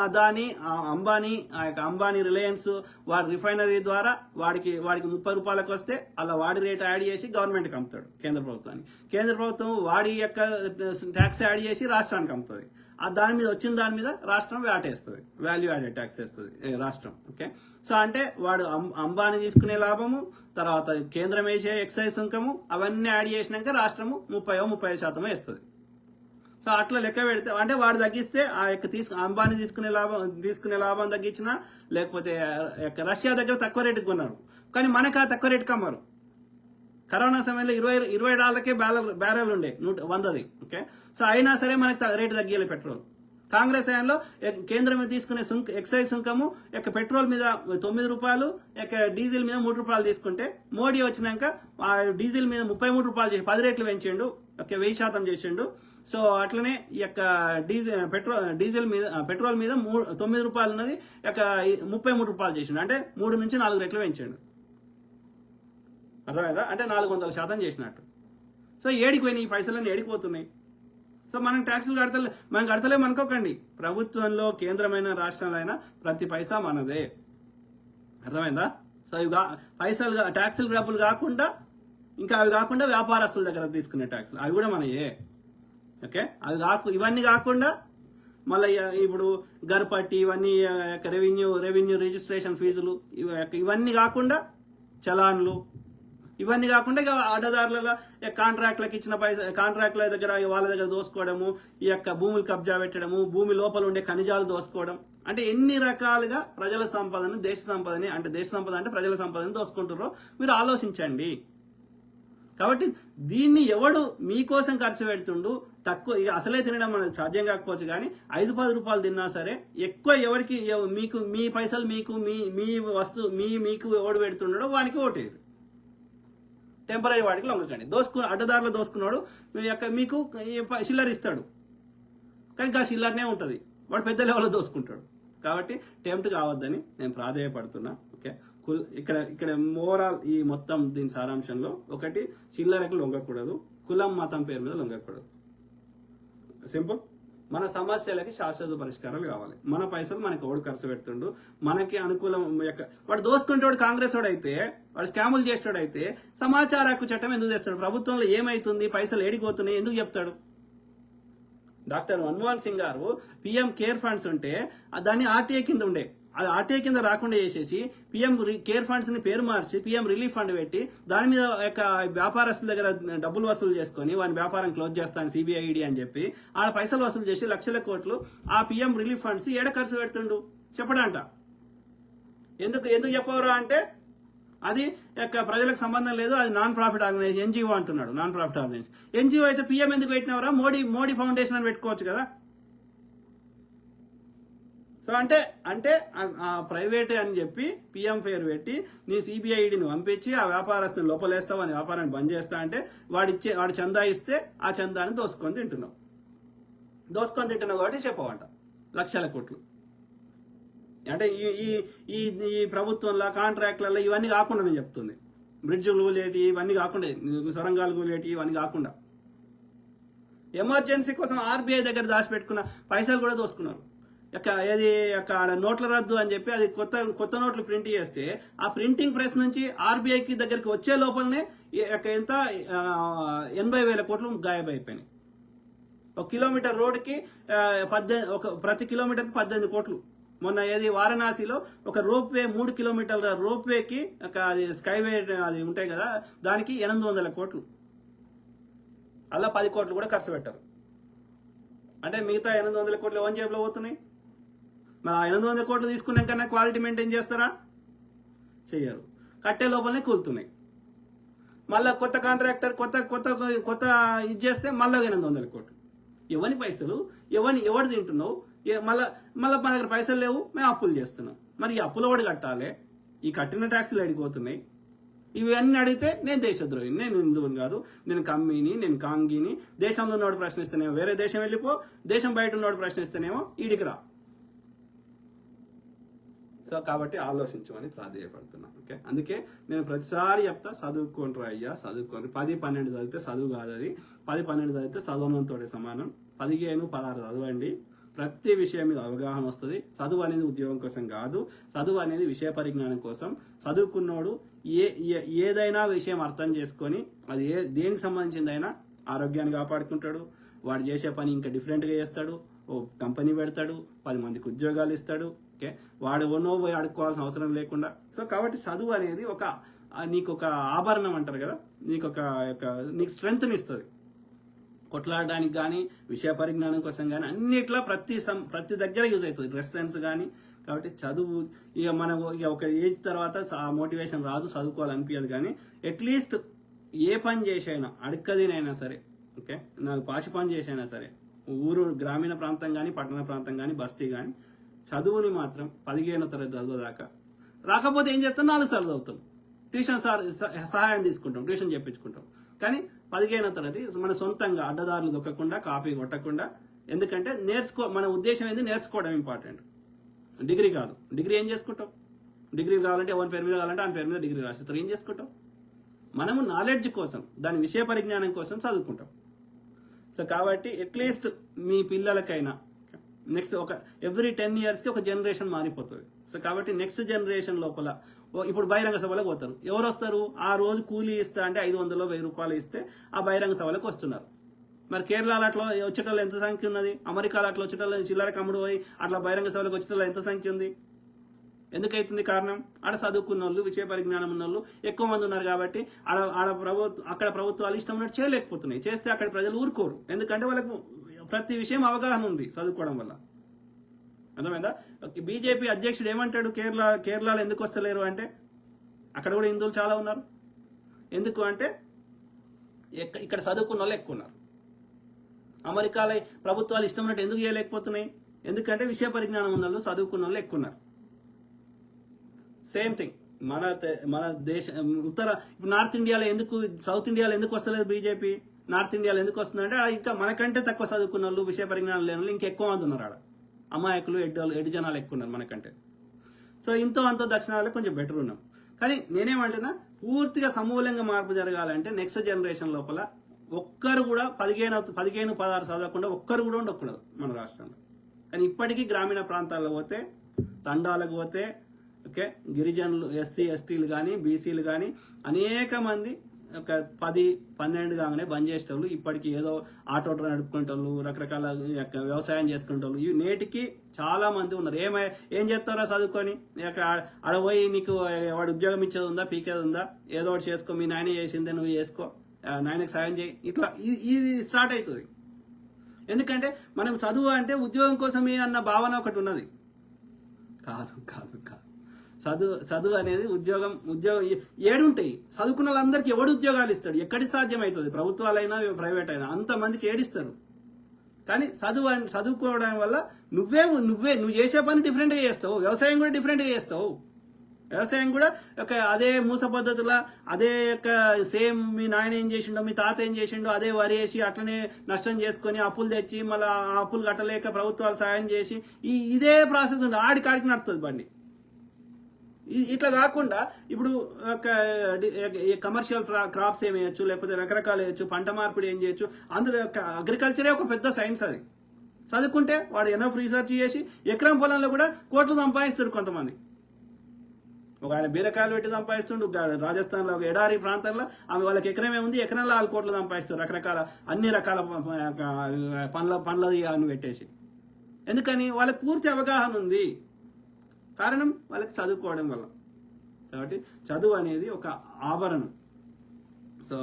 అదాని అంబానీ రిలయన్స్ వాడి రిఫైనరీ ద్వారా వాడికి 30 రూపాయలకు వస్తే అలా వాడి రేట్ యాడ్ చేసి గవర్నమెంట్కి అమ్ముతాడు, కేంద్ర ప్రభుత్వానికి. కేంద్ర ప్రభుత్వం వాడి యొక్క ట్యాక్స్ యాడ్ చేసి రాష్ట్రానికి అమ్ముతుంది. దాని మీద వచ్చిన దాని మీద రాష్ట్రం వ్యాట్ వేస్తుంది, వాల్యూ యాడెడ్ ట్యాక్స్ వేస్తుంది రాష్ట్రం. ఓకే, సో అంటే వాడు అంబానీ తీసుకునే లాభము, తర్వాత కేంద్రం వేసే ఎక్సైజ్ సుంకము, అవన్నీ యాడ్ చేసినాక రాష్ట్రము 30-35% వేస్తుంది. సో అట్లా లెక్క పెడితే అంటే వాడు తగ్గిస్తే ఆ యొక్క అంబానీ తీసుకునే లాభం తగ్గించినా, లేకపోతే రష్యా దగ్గర తక్కువ రేటుకి కొన్నాడు, కానీ మనకు ఆ తక్కువ రేటుకి అమ్మారు. కరోనా సమయంలో $20 బ్యారెల్ ఉండే 100. ఓకే, సో అయినా సరే మనకి రేటు తగ్గియాలి పెట్రోల్. కాంగ్రెస్ హయాంలో కేంద్రం మీద తీసుకునే ఎక్సైజ్ సుంకము పెట్రోల్ మీద 9 రూపాయలు, డీజిల్ మీద 3 రూపాయలు తీసుకుంటే, మోడీ వచ్చినాక ఆ డీజిల్ మీద 33 రూపాయలు చేసి 10 రేట్లు పెంచిండు. ఓకే, 1000% చేసిండు. సో అట్లనే ఈ యొక్క పెట్రోల్ మీద 9 రూపాయలు ఉన్నది 33 రూపాయలు చేసిండు. అంటే 3 నుంచి 4 రెట్లు పెంచాడు. అర్థమైందా? అంటే 400% చేసినట్టు. సో ఏడికి పోయినాయి ఈ పైసలన్నీ, ఏడికిపోతున్నాయి. సో మనం ట్యాక్సులు కడతలేము అనుకోకండి. ప్రభుత్వంలో కేంద్రమైన రాష్ట్రాలైనా ప్రతి పైసా మనదే. అర్థమైందా? సో ఇవి పైసలు ట్యాక్సులు డబ్బులు కాకుండా అవి కాకుండా వ్యాపారస్తుల దగ్గర తీసుకునే ట్యాక్సులు అవి కూడా మనయే. ఓకే, ఇవన్నీ కాకుండా మళ్ళీ ఇప్పుడు గర్పట్టి ఇవన్నీ రెవెన్యూ రిజిస్ట్రేషన్ ఫీజులు ఇవన్నీ కాకుండా చలాన్లు ఇవన్నీ కాకుండా ఇక అడ్డదారుల కాంట్రాక్ట్లకు ఇచ్చిన కాంట్రాక్ట్ల దగ్గర వాళ్ళ దగ్గర దోసుకోవడము, ఈ యొక్క భూములు కబ్జా పెట్టడము, భూమి లోపల ఉండే ఖనిజాలు దోసుకోవడం, అంటే ఎన్ని రకాలుగా ప్రజల సంపదని దేశ సంపద అంటే ప్రజల సంపదని దోసుకుంటారో మీరు ఆలోచించండి. కాబట్టి దీన్ని ఎవడు మీకోసం ఖర్చు పెడుతుండు, తక్కువ అసలే తినడం అనేది సాధ్యం కాకపోవచ్చు, కానీ 5-10 రూపాయలు తిన్నా సరే ఎక్కువ ఎవరికి మీకు మీ పైసలు మీ వస్తువు మీకు ఎవడు పెడుతున్నాడో వానికి ఓటేరు. టెంపరీ వాడికి లొంగకండి. అడ్డదారులు దోసుకున్నాడు మీకు చిల్లర ఇస్తాడు, కానీ ఆ చిల్లరనే ఉంటుంది, వాడు పెద్ద లెవెల్లో దోసుకుంటాడు. కాబట్టి టెంప్ట్ కావద్దని నేను ప్రాధేయపడుతున్నా. ఓకే, ఇక్కడ మోరల్ ఈ మొత్తం దీని సారాంశంలో ఒకటి, చిల్లరకు లొంగకూడదు, కులం మతం పేరు మీద లొంగకూడదు. సింపుల్. మన సమస్యలకి శాశ్వత పరిష్కారాలు కావాలి. మన పైసలు మనకి ఓడి ఖర్చు పెడుతుండు, మనకి అనుకూలం వాడు దోసుకుంటాడు. కాంగ్రెస్ వాడు అయితే, వాడు స్కాములు చేస్తాడైతే సమాచార హక్కు చట్టం ఎందుకు తెస్తాడు? ప్రభుత్వంలో ఏమైతుంది, పైసలు ఏడిపోతున్నాయి ఎందుకు చెప్తాడు? డాక్టర్ మన్మోహన్ సింగ్ గారు పిఎం కేర్ ఫండ్స్ ఉంటే దాన్ని ఆర్టీఐ కింద ఉండే, అది ఆర్టీఐ కింద రాకుండా చేసేసి పిఎం కేర్ ఫండ్స్ ని పేరు మార్చి పిఎం రిలీఫ్ ఫండ్ పెట్టి దాని మీద వ్యాపారస్తుల దగ్గర డబ్బులు వసూలు చేసుకొని వాని వ్యాపారం క్లోజ్ చేస్తాను సిబిఐడి అని చెప్పి ఆడ పైసలు వసూలు చేసి లక్షల కోట్లు ఆ పిఎం రిలీఫ్ ఫండ్స్ ఏడ ఖర్చు పెడుతుండు చెప్పడంట. ఎందుకు చెప్పవరా అంటే అది ప్రజలకు సంబంధం లేదు, అది నాన్ ప్రాఫిట్ ఆర్గనైజేషన్, ఎన్జిఓ అంటున్నాడు. నాన్ ప్రాఫిట్ ఆర్గనైజేషన్ ఎన్జిఓ అయితే పిఎం ఎందుకు పెట్టినవరా? మోడీ ఫౌండేషన్ అని పెట్టుకోవచ్చు కదా. సో అంటే ఆ ప్రైవేటే అని చెప్పి పిఎం పేరు పెట్టి నీ సిబిఐడిని పంపించి ఆ వ్యాపారస్తుని లోపలేస్తావు, అని వ్యాపారాన్ని బంద్ చేస్తా అంటే వాడు చందా ఇస్తే ఆ చందాని దోసుకొని తింటున్నావు. దోసుకొని తింటున్నావు కాబట్టి చెప్పవంట లక్షల కోట్లు. అంటే ఈ ఈ ఈ ప్రభుత్వంలో కాంట్రాక్ట్లలో ఇవన్నీ కాకుండా నేను చెప్తుంది, బ్రిడ్జులు లేటి ఇవన్నీ కాకుండా, సొరంగాలు లేటి ఇవన్నీ కాకుండా ఎమర్జెన్సీ కోసం ఆర్బీఐ దగ్గర దాచిపెట్టుకున్న పైసలు కూడా దోసుకున్నారు. ఏది అక్కడ నోట్ల రద్దు అని చెప్పి అది కొత్త నోట్లు ప్రింట్ చేస్తే ఆ ప్రింటింగ్ ప్రెస్ నుంచి ఆర్బీఐకి దగ్గరికి వచ్చే లోపలనే ఎంత 80,000 కోట్లు గాయబైపోయినాయి. ఒక కిలోమీటర్ రోడ్డుకి ప్రతి కిలోమీటర్కి 18 కోట్లు. మొన్న ఏది వారణాసిలో ఒక రోప్వే 3 కిలోమీటర్ల రోప్వేకి అది స్కైవే అది ఉంటాయి కదా, దానికి 800 కోట్లు, అలా 10 కోట్లు కూడా ఖర్చు పెట్టారు. అంటే మిగతా 800 కోట్లు ఎవరి జేబులో పోతున్నాయి? మరి ఆ 800 కోట్లు తీసుకున్నాకన్నా క్వాలిటీ మెయింటైన్ చేస్తారా? చెయ్యరు. కట్టే లోపలనే కూలుతున్నాయి. మళ్ళీ కొత్త కాంట్రాక్టర్ కొత్త ఇది చేస్తే మళ్ళీ 800 కోట్లు. ఎవరి పైసలు ఎవరు తింటున్నావు? మళ్ళీ మన దగ్గర పైసలు లేవు, మేము అప్పులు చేస్తున్నాం. మరి ఈ అప్పులు కూడా కట్టాలి, ఈ కట్టిన ట్యాక్సులు అడిగిపోతున్నాయి. ఇవన్నీ అడిగితే నేను దేశద్రోహిని, నేను హిందువుని కాదు, నేను కమ్మిని, నేను కాంగిని, దేశంలో ఉన్నవాడు ప్రశ్నిస్తేనేమో వేరే దేశం వెళ్ళిపో, దేశం బయట ఉన్నవాడు ప్రశ్నిస్తేనేమో ఈడికి రా. సో కాబట్టి ఆలోచించమని ప్రాధాన్యపడుతున్నాను. ఓకే, అందుకే నేను ప్రతిసారి చెప్తా, చదువుకోండి అయ్యా, చదువుకోండి. 10-12 చదివితే చదువు కాదు, అది 10-12 చదివితే చదవనంతో సమానం. 15-16 చదవండి. ప్రతి విషయం మీద అవగాహన వస్తుంది. చదువు అనేది ఉద్యోగం కోసం కాదు, చదువు అనేది విషయ పరిజ్ఞానం కోసం. చదువుకున్నోడు ఏదైనా విషయం అర్థం చేసుకొని అది దేనికి సంబంధించిందైనా ఆరోగ్యాన్ని కాపాడుకుంటాడు, వాడు చేసే పని ఇంకా డిఫరెంట్గా చేస్తాడు, ఓ కంపెనీ పెడతాడు, 10 మందికి ఉద్యోగాలు ఇస్తాడు. ఓకే, వాడు పోయి అడుక్కోవాల్సిన అవసరం లేకుండా. సో కాబట్టి చదువు అనేది నీకు ఒక ఆభరణం అంటారు కదా, నీకు స్ట్రెంగ్త్ని ఇస్తుంది కొట్లాడడానికి కానీ, విషయ పరిజ్ఞానం కోసం కానీ, అన్నిట్లా ప్రతి దగ్గర యూజ్ అవుతుంది, డ్రెస్ సెన్స్ కానీ. కాబట్టి చదువు ఇక ఒక ఏజ్ తర్వాత ఆ మోటివేషన్ రాదు, చదువుకోవాలనిపించదు. కానీ అట్లీస్ట్ ఏ పని చేసైనా, అడక్కదినైనా సరే, ఓకే, నాకు పాచి పని చేసైనా సరే, గ్రామీణ ప్రాంతం కానీ, పట్టణ ప్రాంతం కానీ, బస్తీ కానీ, చదువుని మాత్రం 15వ తరగతి చదువుదాకా. రాకపోతే ఏం చేస్తాం, 4 సార్లు చదువుతాం, ట్యూషన్ సహాయం తీసుకుంటాం, ట్యూషన్ చెప్పించుకుంటాం. కానీ 15వ తరగతి మన సొంతంగా అడ్డదారులు దొక్కకుండా, కాపీ కొట్టకుండా. ఎందుకంటే మన ఉద్దేశం ఏంది, నేర్చుకోవడం ఇంపార్టెంట్, డిగ్రీ కాదు. డిగ్రీ ఏం చేసుకుంటాం? డిగ్రీ కావాలంటే ఎవరి పేరు మీద కావాలంటే ఆయన పేరు మీద డిగ్రీ రాసిస్తారు. ఏం చేసుకుంటాం? మనము నాలెడ్జ్ కోసం, దాని విషయ పరిజ్ఞానం కోసం చదువుకుంటాం. సో కాబట్టి అట్లీస్ట్ మీ పిల్లలకైనా నెక్స్ట్ ఎవ్రీ 10 yearsకి ఒక జనరేషన్ మారిపోతుంది. సో కాబట్టి నెక్స్ట్ జనరేషన్ లోపల ఇప్పుడు బహిరంగ సభలకు పోతారు. ఎవరు వస్తారు? ఆ రోజు కూలీ ఇస్తా అంటే 500-1000 రూపాయలు ఇస్తే ఆ బహిరంగ సభలకు వస్తున్నారు. మరి కేరళలో అట్లా వచ్చేటోళ్ళు ఎంత సంఖ్య ఉన్నది? అమెరికాలో అట్లా వచ్చేటోళ్ళు చిల్లర కమ్ముడు పోయి అట్లా బహిరంగ సభలకు వచ్చేటోళ్ళు ఎంత సంఖ్య ఉంది? ఎందుకైతుంది? కారణం ఆడ చదువుకున్న వాళ్ళు, విషయ పరిజ్ఞానం ఉన్న వాళ్ళు ఎక్కువ మంది ఉన్నారు. కాబట్టి అక్కడ ప్రభుత్వాలు ఇష్టం ఉన్నట్టు చేయలేకపోతున్నాయి. చేస్తే అక్కడ ప్రజలు ఊరుకోరు. ఎందుకంటే వాళ్ళకు ప్రతి విషయం అవగాహన ఉంది చదువుకోవడం వల్ల. అర్థమైందా? బీజేపీ అధ్యక్షుడు ఏమంటాడు? కేరళలో ఎందుకు వస్తలేరు అంటే, అక్కడ కూడా హిందువులు చాలా ఉన్నారు. ఎందుకు అంటే ఇక్కడ చదువుకున్న వాళ్ళు ఎక్కువ ఉన్నారు. అమెరికాలో ప్రభుత్వాలు ఇష్టం ఉన్నట్టు ఎందుకు చేయలేకపోతున్నాయి? ఎందుకంటే విషయ పరిజ్ఞానం ఉన్న వాళ్ళు, చదువుకున్న వాళ్ళు ఎక్కువ ఉన్నారు. సేమ్ థింగ్ మన దేశ నార్త్ ఇండియాలో ఎందుకు, సౌత్ ఇండియాలో ఎందుకు వస్తలేదు బీజేపీ? నార్త్ ఇండియాలో ఎందుకు వస్తుందంటే ఇంకా మనకంటే తక్కువ చదువుకున్న వాళ్ళు, విషయ పరిజ్ఞానం లేని వాళ్ళు ఇంకెక్కువ మంది ఉన్నారు. ఆడ అమాయకులు, ఎడ్డి జనాలు ఎక్కువ ఉన్నారు మనకంటే. సో ఇంతో అంతో దక్షిణాల్లో కొంచెం బెటర్ ఉన్నాం. కానీ నేనేమంటున్నా, పూర్తిగా సమూలంగా మార్పు జరగాలంటే నెక్స్ట్ జనరేషన్ లోపల ఒక్కరు కూడా 15-16 చదవకుండా ఒక్కరు కూడా ఉండకూడదు మన రాష్ట్రంలో. కానీ ఇప్పటికీ గ్రామీణ ప్రాంతాల్లో పోతే, తండాలకు పోతే, ఓకే, గిరిజనులు, ఎస్సీ ఎస్టీలు కానీ, బీసీలు కానీ అనేక మంది 10-12 కాగానే బంద్ చేసేటోళ్ళు, ఇప్పటికి ఏదో ఆటో నడుపుకుంటోళ్ళు, రకరకాల వ్యవసాయం చేసుకుంటోళ్ళు నేటికి చాలా మంది ఉన్నారు. ఏం చేస్తారో చదువుకొని అడపోయి నీకు వాడు ఉద్యోగం ఇచ్చేది ఉందా, పీకేది ఉందా, ఏదో ఒకటి చేసుకో, మీ నాయన చేసిందే నువ్వు చేసుకో, నాయనకు సాయం చేయి, ఇట్లా ఇది స్టార్ట్ అవుతుంది. ఎందుకంటే మనం చదువు అంటే ఉద్యోగం కోసమే అన్న భావన ఒకటి ఉన్నది. కాదు కాదు కాదు చదువు అనేది ఉద్యోగం ఏడుంటాయి. చదువుకున్న వాళ్ళందరికీ ఎవడు ఉద్యోగాలు ఇస్తాడు? ఎక్కడి సాధ్యమవుతుంది? ప్రభుత్వాలైనా ప్రైవేట్ అయినా అంతమందికి ఏడిస్తారు. కానీ చదువుకోవడం వల్ల నువ్వు చేసే పని డిఫరెంట్గా చేస్తావు, వ్యవసాయం కూడా డిఫరెంట్గా చేస్తావు. వ్యవసాయం కూడా ఒక అదే మూస పద్ధతిలో అదే యొక్క సేమ్ మీ నాయన ఏం చేసిండో మీ తాత ఏం చేసిండో అదే వరి వేసి అట్లనే నష్టం చేసుకొని అప్పులు తెచ్చి మళ్ళీ ఆ అప్పులు కట్టలేక ప్రభుత్వాలు సాయం చేసి ఇదే ప్రాసెస్ ఉంటుంది. ఆడికాడికి నడుస్తుంది బండి. ఇట్లా కాకుండా ఇప్పుడు ఒక కమర్షియల్ క్రాప్స్ ఏం వేయచ్చు, లేకపోతే రకరకాలు వేయచ్చు, పంట మార్పిడి ఏం చేయొచ్చు. అందులో అగ్రికల్చరే ఒక పెద్ద సైన్స్. అది చదువుకుంటే వాడు ఎనఫ్ రీసెర్చ్ చేసి ఎకరం పొలంలో కూడా కోట్లు సంపాదిస్తారు కొంతమంది. ఒక ఆయన బీరకాయలు పెట్టి సంపాదిస్తుండు. రాజస్థాన్లో ఒక ఎడారి ప్రాంతంలో ఆమె వాళ్ళకి ఎకరమే ఉంది, ఎకరంలో 6 కోట్లు సంపాదిస్తారు. రకరకాల అన్ని రకాల పండ్ల అని పెట్టేసి. ఎందుకని? వాళ్ళకి పూర్తి అవగాహన ఉంది. కారణం వాళ్ళకి చదువుకోవడం వల్ల. కాబట్టి చదువు అనేది ఒక ఆభరణం. సో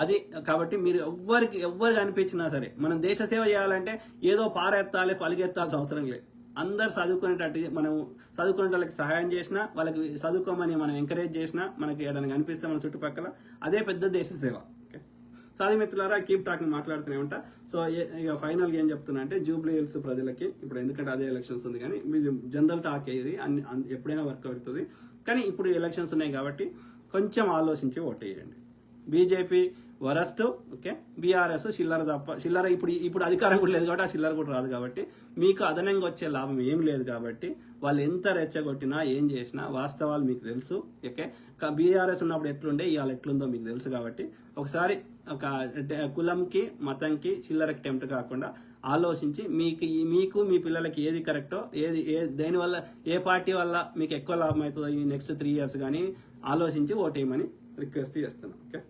అది కాబట్టి మీరు ఎవ్వరికి అనిపించినా సరే మనం దేశ సేవ చేయాలంటే ఏదో పారెత్తాలి పలిగెత్తాల్సిన అవసరం లేదు. అందరు చదువుకునేటట్టు మనం చదువుకునే వాళ్ళకి సహాయం చేసినా, వాళ్ళకి చదువుకోమని మనం ఎంకరేజ్ చేసినా, మనకి ఏదైనా కనిపిస్తే మన చుట్టుపక్కల అదే పెద్ద దేశ సేవ. ఓకే, సో అది మిత్రులారా, కీప్ టాకింగ్ మాట్లాడుతూనే ఉంటా. సో ఇక ఫైనల్గా ఏం చెప్తున్నా అంటే జూబ్లీ హిల్స్ ప్రజలకి ఇప్పుడు ఎందుకంటే అదే ఎలక్షన్స్ ఉంది, కానీ ఇది జనరల్ టాక్ ఇది ఎప్పుడైనా వర్క్ అవుతుంది. కానీ ఇప్పుడు ఎలక్షన్స్ ఉన్నాయి కాబట్టి కొంచెం ఆలోచించి ఓటేయండి. బీజేపీ వరస్ట్, ఓకే, బీఆర్ఎస్ చిల్లర తప్ప. చిల్లర ఇప్పుడు అధికారం కూడా లేదు కాబట్టి ఆ చిల్లర కూడా రాదు కాబట్టి మీకు అదనంగా వచ్చే లాభం ఏం లేదు. కాబట్టి వాళ్ళు ఎంత రెచ్చగొట్టినా ఏం చేసినా వాస్తవాలు మీకు తెలుసు. ఓకే, బీఆర్ఎస్ ఉన్నప్పుడు ఎట్లుండే ఇవాళ ఎట్లుందో మీకు తెలుసు. కాబట్టి ఒకసారి ఒక కులంకి మతంకి చిల్లరకి టెంప్ట్ కాకుండా ఆలోచించి మీకు మీ పిల్లలకి ఏది కరెక్టో, దేనివల్ల ఏ పార్టీ వల్ల మీకు ఎక్కువ లాభం అవుతుందో ఈ నెక్స్ట్ 3 years కానీ ఆలోచించి ఓటేయమని రిక్వెస్ట్ చేస్తున్నాను. ఓకే.